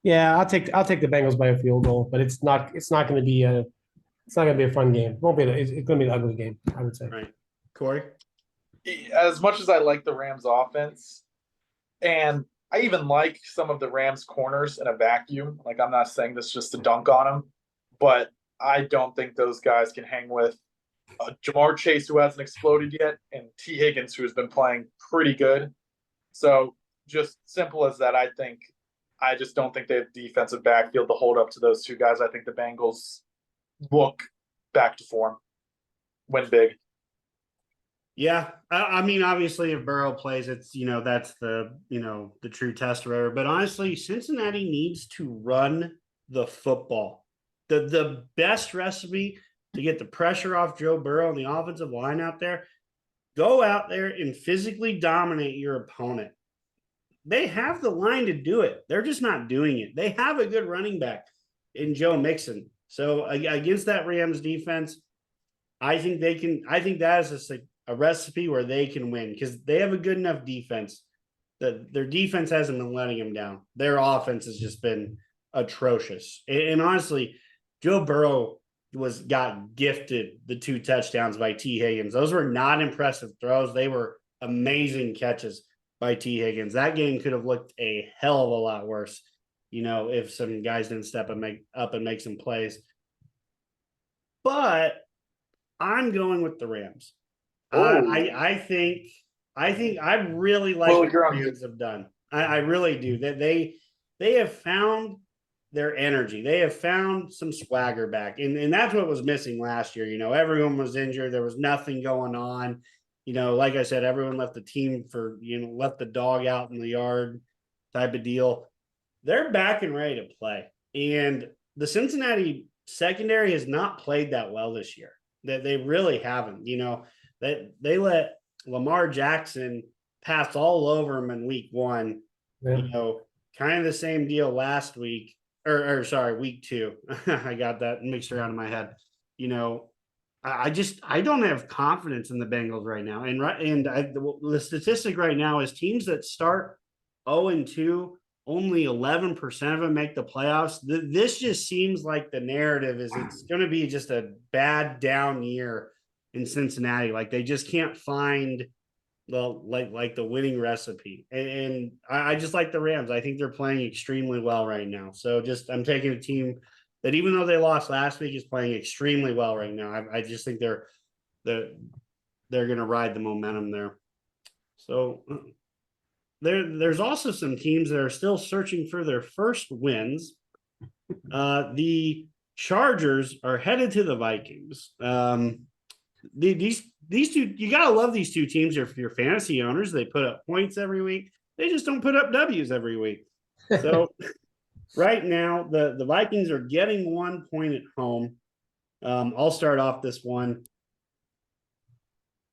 Yeah, I'll take the Bengals by a field goal, but it's not going to be a fun game. It won't be. It's going to be an ugly game, I would say. Right, Corey. As much as I like the Rams offense, and I even like some of the Rams corners in a vacuum. Like, I'm not saying this just to dunk on them, but I don't think those guys can hang with Jamar Chase, who hasn't exploded yet, and T. Higgins, who has been playing pretty good. So just simple as that, I just don't think they have defensive backfield to hold up to those two guys. I think the Bengals look back to form, win big. Yeah, I mean, obviously, if Burrow plays, it's that's the true test or whatever. But honestly, Cincinnati needs to run the football. The best recipe to get the pressure off Joe Burrow and the offensive line out there, go out there and physically dominate your opponent. They have the line to do it. They're just not doing it. They have a good running back in Joe Mixon. So against that Rams defense, I think they can. I think that is a recipe where they can win because they have a good enough defense. Their defense hasn't been letting them down. Their offense has just been atrocious. And honestly, Joe Burrow got gifted the 2 touchdowns by T. Higgins. Those were not impressive throws. They were amazing catches by T. Higgins. That game could have looked a hell of a lot worse, if some guys didn't step and make some plays. But I'm going with the Rams. I think I really like what the Rams have done. I really do. That they have found their energy. They have found some swagger back. And that's what was missing last year. Everyone was injured. There was nothing going on. Like I said, everyone left the team for, left the dog out in the yard type of deal. They're back and ready to play. And the Cincinnati secondary has not played that well this year. They really haven't. They let Lamar Jackson pass all over him in week 1. Yeah. Kind of the same deal last week. Or sorry, week 2. I got that mixed around in my head. I don't have confidence in the Bengals right now. The statistic right now is teams that start 0-2, only 11% of them make the playoffs. This just seems like the narrative is it's going to be just a bad down year in Cincinnati. Like they just can't find the winning recipe. And I just like the Rams. I think they're playing extremely well right now. So I'm taking a team that even though they lost last week is playing extremely well right now. I just think they're going to ride the momentum there. So there's also some teams that are still searching for their first wins. The Chargers are headed to the Vikings. These two, you gotta love these two teams. If you're fantasy owners, they put up points every week. They just don't put up W's every week. So right now, the Vikings are getting 1 point at home. I'll start off this one.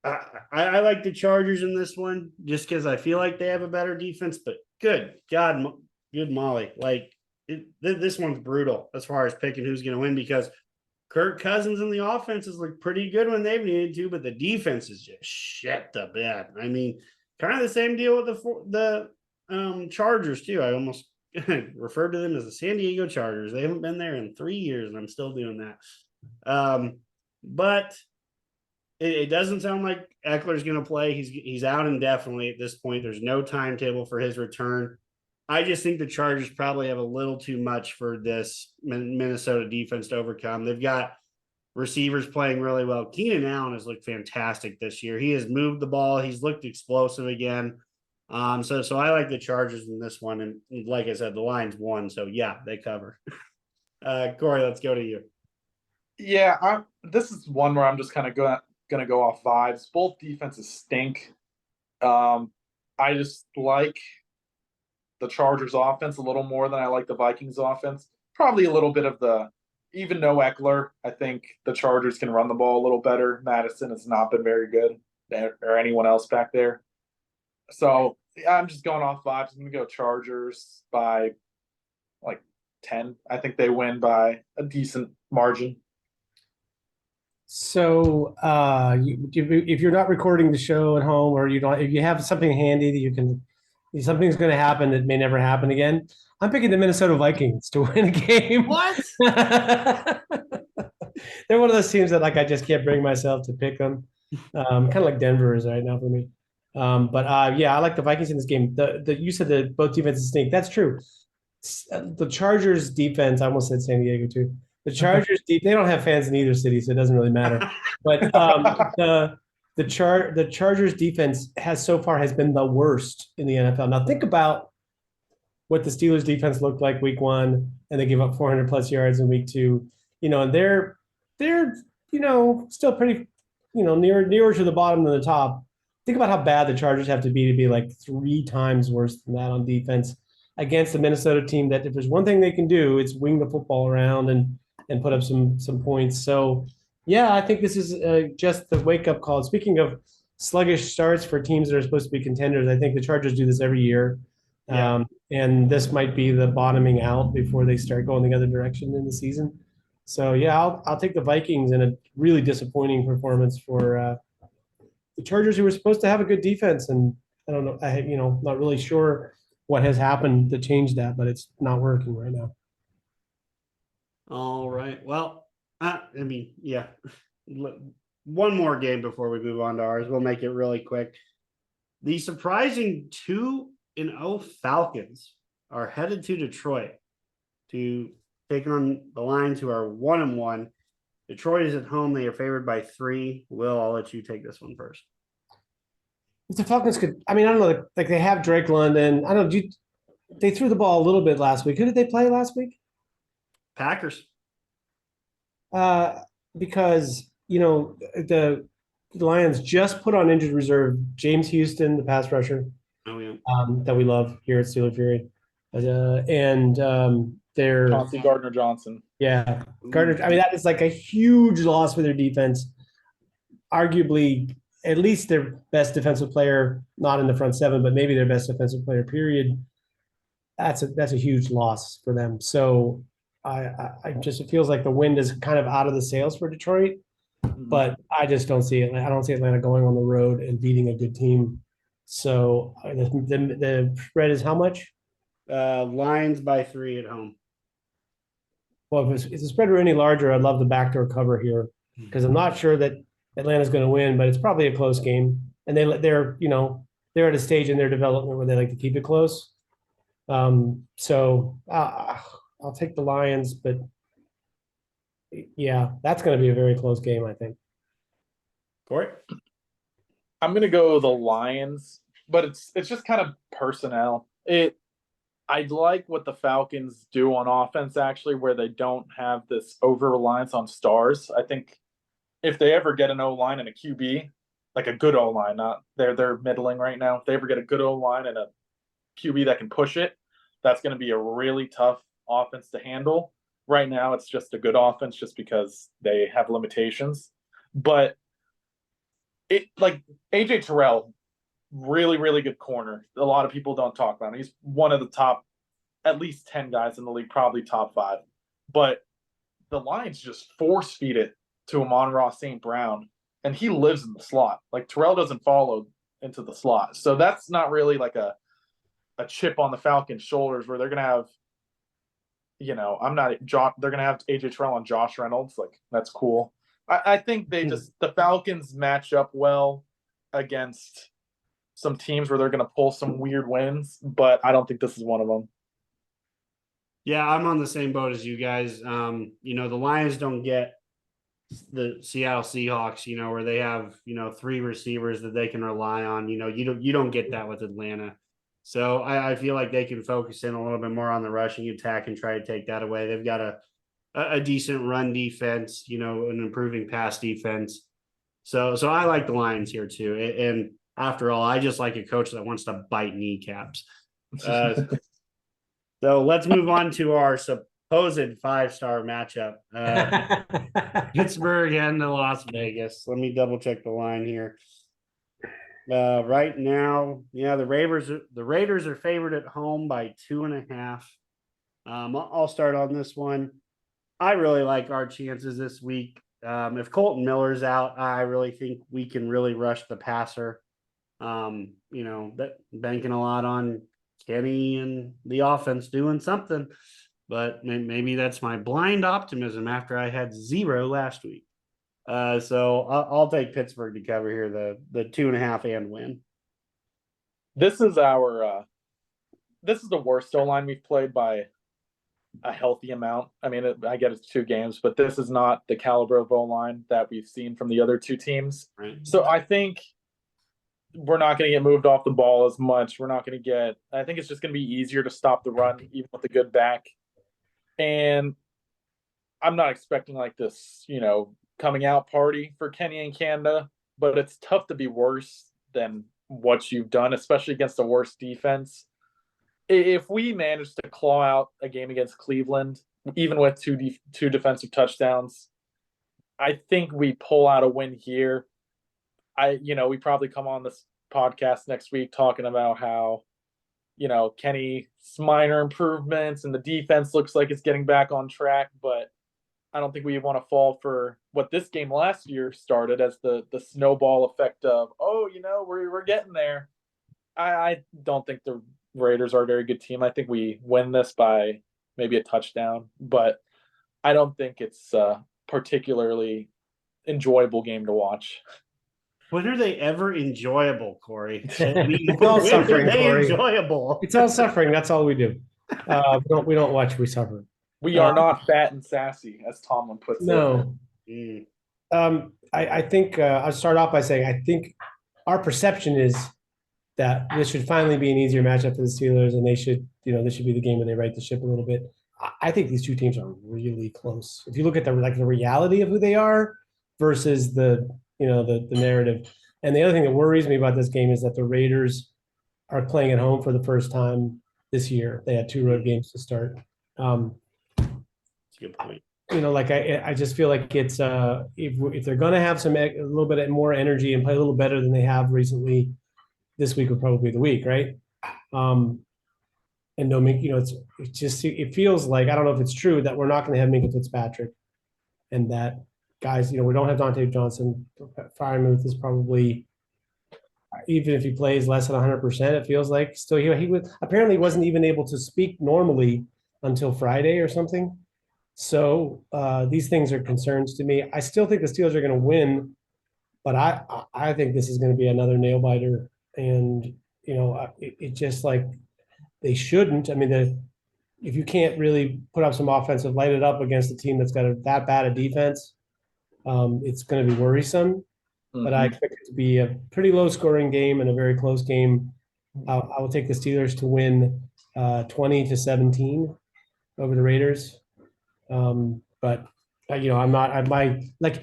I like the Chargers in this one just because I feel like they have a better defense. But good God, good Molly, this one's brutal as far as picking who's going to win because Kirk Cousins and the offenses look pretty good when they've needed to, but the defense is just shit the bed. I mean, kind of the same deal with the Chargers too. I almost referred to them as the San Diego Chargers. They haven't been there in 3 years, and I'm still doing that. But it doesn't sound like Eckler's going to play. He's out indefinitely at this point. There's no timetable for his return. I just think the Chargers probably have a little too much for this Minnesota defense to overcome. They've got receivers playing really well. Keenan Allen has looked fantastic this year. He has moved the ball. He's looked explosive again. So I like the Chargers in this one. And like I said, the Lions won. So, yeah, they cover. Corey, let's go to you. Yeah, this is one where I'm just kind of gonna go off vibes. Both defenses stink. I just like the Chargers offense a little more than I like the Vikings offense. Probably a little bit of even no Eckler, I think the Chargers can run the ball a little better. Madison has not been very good, or anyone else back there. So I'm just going off vibes. I'm gonna go Chargers by like 10. I think they win by a decent margin. So, if you're not recording the show at home, or if you have something handy that you can, something's going to happen that may never happen again. I'm picking the Minnesota Vikings to win a game. What? They're one of those teams that I just can't bring myself to pick them. Kind of like Denver is right now for me. Yeah, I like the Vikings in this game. You said that both defenses stink. That's true. The Chargers defense, I almost said San Diego too. The Chargers they don't have fans in either city, so it doesn't really matter. But the Chargers defense has been the worst in the NFL. Now think about what the Steelers defense looked like week 1, and they gave up 400 plus yards in week 2. And they're still pretty nearer to the bottom than the top. Think about how bad the Chargers have to be like 3 times worse than that on defense against the Minnesota team that if there's one thing they can do, it's wing the football around and put up some points. So, yeah, I think this is just the wake-up call. Speaking of sluggish starts for teams that are supposed to be contenders, I think the Chargers do this every year. Yeah. And this might be the bottoming out before they start going the other direction in the season. So, yeah, I'll take the Vikings in a really disappointing performance for the Chargers, who were supposed to have a good defense. And I don't know, not really sure what has happened to change that, but it's not working right now. All right. Well, yeah. One more game before we move on to ours. We'll make it really quick. The surprising 2-0 Falcons are headed to Detroit to take on the Lions, who are 1-1. Detroit is at home. They are favored by 3. Will, I'll let you take this one first. If the Falcons I don't know, like they have Drake London. I don't know. They threw the ball a little bit last week. Who did they play last week? Packers. Because the Lions just put on injured reserve James Houston, the pass rusher. Oh yeah. That we love here at Steeler Fury, and they're Chauncey Gardner-Johnson. Yeah, Gardner. That is like a huge loss for their defense. Arguably, at least their best defensive player, not in the front 7, but maybe their best defensive player. Period. That's a huge loss for them. So it feels like the wind is kind of out of the sails for Detroit, but I just don't see it. I don't see Atlanta going on the road and beating a good team. So the spread is how much? Lions by 3 at home. Well, if the spread were any larger, I'd love the backdoor cover here because I'm not sure that Atlanta's going to win, but it's probably a close game. And they're at a stage in their development where they like to keep it close. So I'll take the Lions, but yeah, that's going to be a very close game, I think. Corey? I'm going to go the Lions, but it's just kind of personnel. I like what the Falcons do on offense, actually, where they don't have this over-reliance on stars. I think if they ever get an O-line and a QB, like a good O-line, not they're middling right now. If they ever get a good O-line and a QB that can push it, that's going to be a really tough offense to handle. Right now, it's just a good offense just because they have limitations. But AJ Terrell, really, really good corner. A lot of people don't talk about him. He's one of the top, at least 10 guys in the league, probably top 5. But the Lions just force feed it to Amon-Ra St. Brown, and he lives in the slot. Like, Terrell doesn't follow into the slot. So that's not really like a chip on the Falcons' shoulders where they're going to have, they're going to have AJ Terrell and Josh Reynolds. Like, that's cool. I think the Falcons match up well against some teams where they're going to pull some weird wins, but I don't think this is one of them. Yeah, I'm on the same boat as you guys. The Lions don't get the Seattle Seahawks, where they have, 3 receivers that they can rely on. You don't get that with Atlanta. So I feel like they can focus in a little bit more on the rushing attack and try to take that away. They've got a decent run defense, an improving pass defense. So I like the Lions here too. And after all, I just like a coach that wants to bite kneecaps. So let's move on to our supposed 5-star matchup. Pittsburgh and the Las Vegas. Let me double check the line here. Right now, the Raiders are favored at home by 2.5. I'll start on this one. I really like our chances this week. If Colton Miller's out, I really think we can really rush the passer. That banking a lot on Kenny and the offense doing something, but maybe that's my blind optimism after I had 0 last week. So I'll take Pittsburgh to cover here, the 2.5 and win. This is the worst O-line we've played by a healthy amount. I mean, I get it's 2 games, but this is not the caliber of O-line that we've seen from the other 2 teams. Right. So I think we're not going to get moved off the ball as much. I think it's just going to be easier to stop the run, even with a good back. And I'm not expecting like this, coming out party for Kenny and Canada, but it's tough to be worse than what you've done, especially against a worse defense. If we manage to claw out a game against Cleveland, even with two defensive touchdowns, I think we pull out a win here. We probably come on this podcast next week talking about how, Kenny's minor improvements and the defense looks like it's getting back on track, but I don't think we want to fall for what this game last year started as the snowball effect of, we're getting there. I don't think the Raiders are a very good team. I think we win this by maybe a touchdown, but I don't think it's a particularly enjoyable game to watch. When are they ever enjoyable, Corey? It's all suffering, Corey. Enjoyable. It's all suffering. That's all we do. We don't watch. We suffer. We are not fat and sassy, as Tomlin puts it. No. I think I'll start off by saying I think our perception is that this should finally be an easier matchup for the Steelers, and they should, this should be the game where they right the ship a little bit. I think these 2 teams are really close. If you look at the reality of who they are versus the narrative. And the other thing that worries me about this game is that the Raiders are playing at home for the first time this year. They had 2 road games to start. That's a good point. I just feel like it's if they're going to have a little bit more energy and play a little better than they have recently, this week would probably be the week, right? And no, it feels like, I don't know if it's true, that we're not going to have Minkah Fitzpatrick, and that guys, we don't have Dante Johnson. Freiermuth is probably, even if he plays less than 100%, it feels like still he apparently wasn't even able to speak normally until Friday or something. So these things are concerns to me. I still think the Steelers are going to win, but I think this is going to be another nail biter. And it just like they shouldn't. I mean, if you can't really put up some offensive, light it up against a team that's got that bad a defense, it's going to be worrisome. Mm-hmm. But I expect it to be a pretty low-scoring game and a very close game. I will take the Steelers to win 20-17 over the Raiders. But I'm not.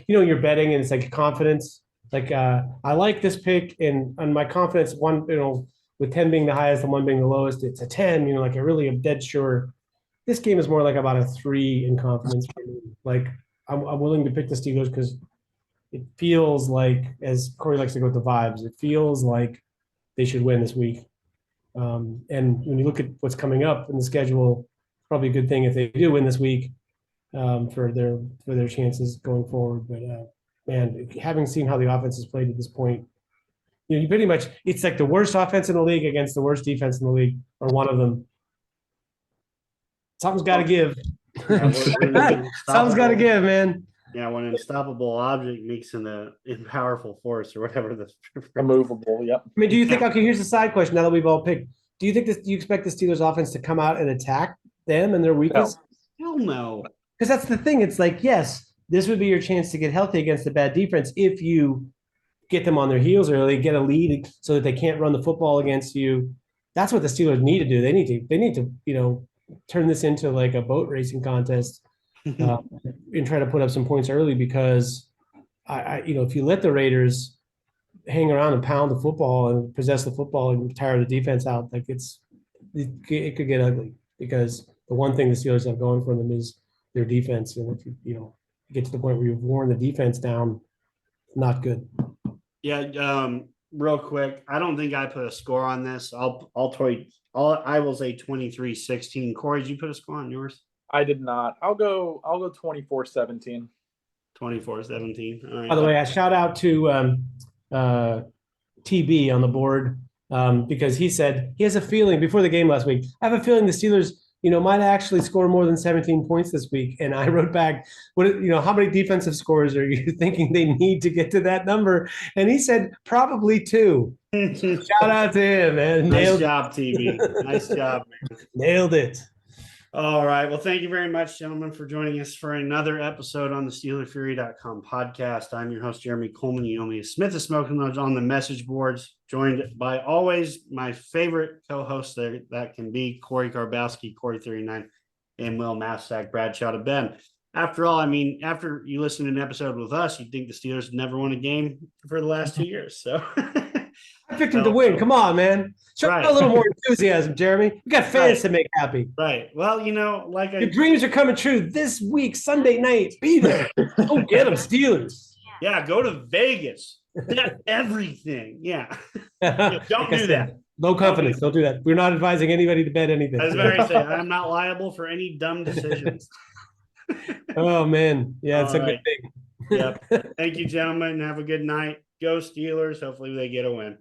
You're betting and it's like confidence. I like this pick, and my confidence, one, with 10 being the highest and 1 being the lowest, it's a 10. I really am dead sure. This game is more like about a 3 in confidence for me. I'm willing to pick the Steelers because it feels like, as Corey likes to go with the vibes, it feels like they should win this week. And when you look at what's coming up in the schedule, it's probably a good thing if they do win this week for their chances going forward. But man, having seen how the offense has played at this point, you pretty much, it's like the worst offense in the league against the worst defense in the league, or one of them. Something's got to give. Something's got to give, man. Yeah, when an unstoppable object makes an powerful force, or whatever the immovable. Yep. I mean, do you think? Okay, here's the side question. Now that we've all picked, do you expect the Steelers offense to come out and attack them and their weakness? Hell no. Because that's the thing. It's like, yes, this would be your chance to get healthy against a bad defense if you get them on their heels early, get a lead so that they can't run the football against you. That's what the Steelers need to do. They need to turn this into like a boat racing contest and try to put up some points early, because if you let the Raiders hang around and pound the football and possess the football and tire the defense out, like it could get ugly, because the one thing the Steelers have going for them is their defense. And if you get to the point where you've worn the defense down, not good. Yeah. Real quick, I don't think I put a score on this. I will say 23-16. Corey, did you put a score on yours? I did not. I'll go 24-17. 24-17. All right. By the way, I shout out to TB on the board, because he said he has a feeling before the game last week. I have a feeling the Steelers, might actually score more than 17 points this week. And I wrote back, how many defensive scores are you thinking they need to get to that number? And he said probably 2. Shout out to him, man. Nice job, TB. Nice job, man. Nailed it. All right. Well, thank you very much, gentlemen, for joining us for another episode on the SteelerFury.com podcast. I'm your host, Jeremy Coleman. You know me as Smith of Smoking Loads on the message boards, joined by always my favorite co-hosts that can be Corey Karbowski, Corey39, and Will Massack, Bradshaw to Ben. After all, after you listen to an episode with us, you'd think the Steelers never won a game for the last 2 years. So I picked him to win. Come on, man. Show a little more enthusiasm, Jeremy. We got fans to make happy. Right. Well, your dreams are coming true this week, Sunday night. Be there. Go get them, Steelers. Yeah, go to Vegas. Bet everything. Yeah. Don't do that. Low confidence. Don't do that. We're not advising anybody to bet anything. I was very saying, I'm not liable for any dumb decisions. Oh, man. Yeah, it's a good thing. Yep. Thank you, gentlemen. Have a good night. Go Steelers. Hopefully they get a win.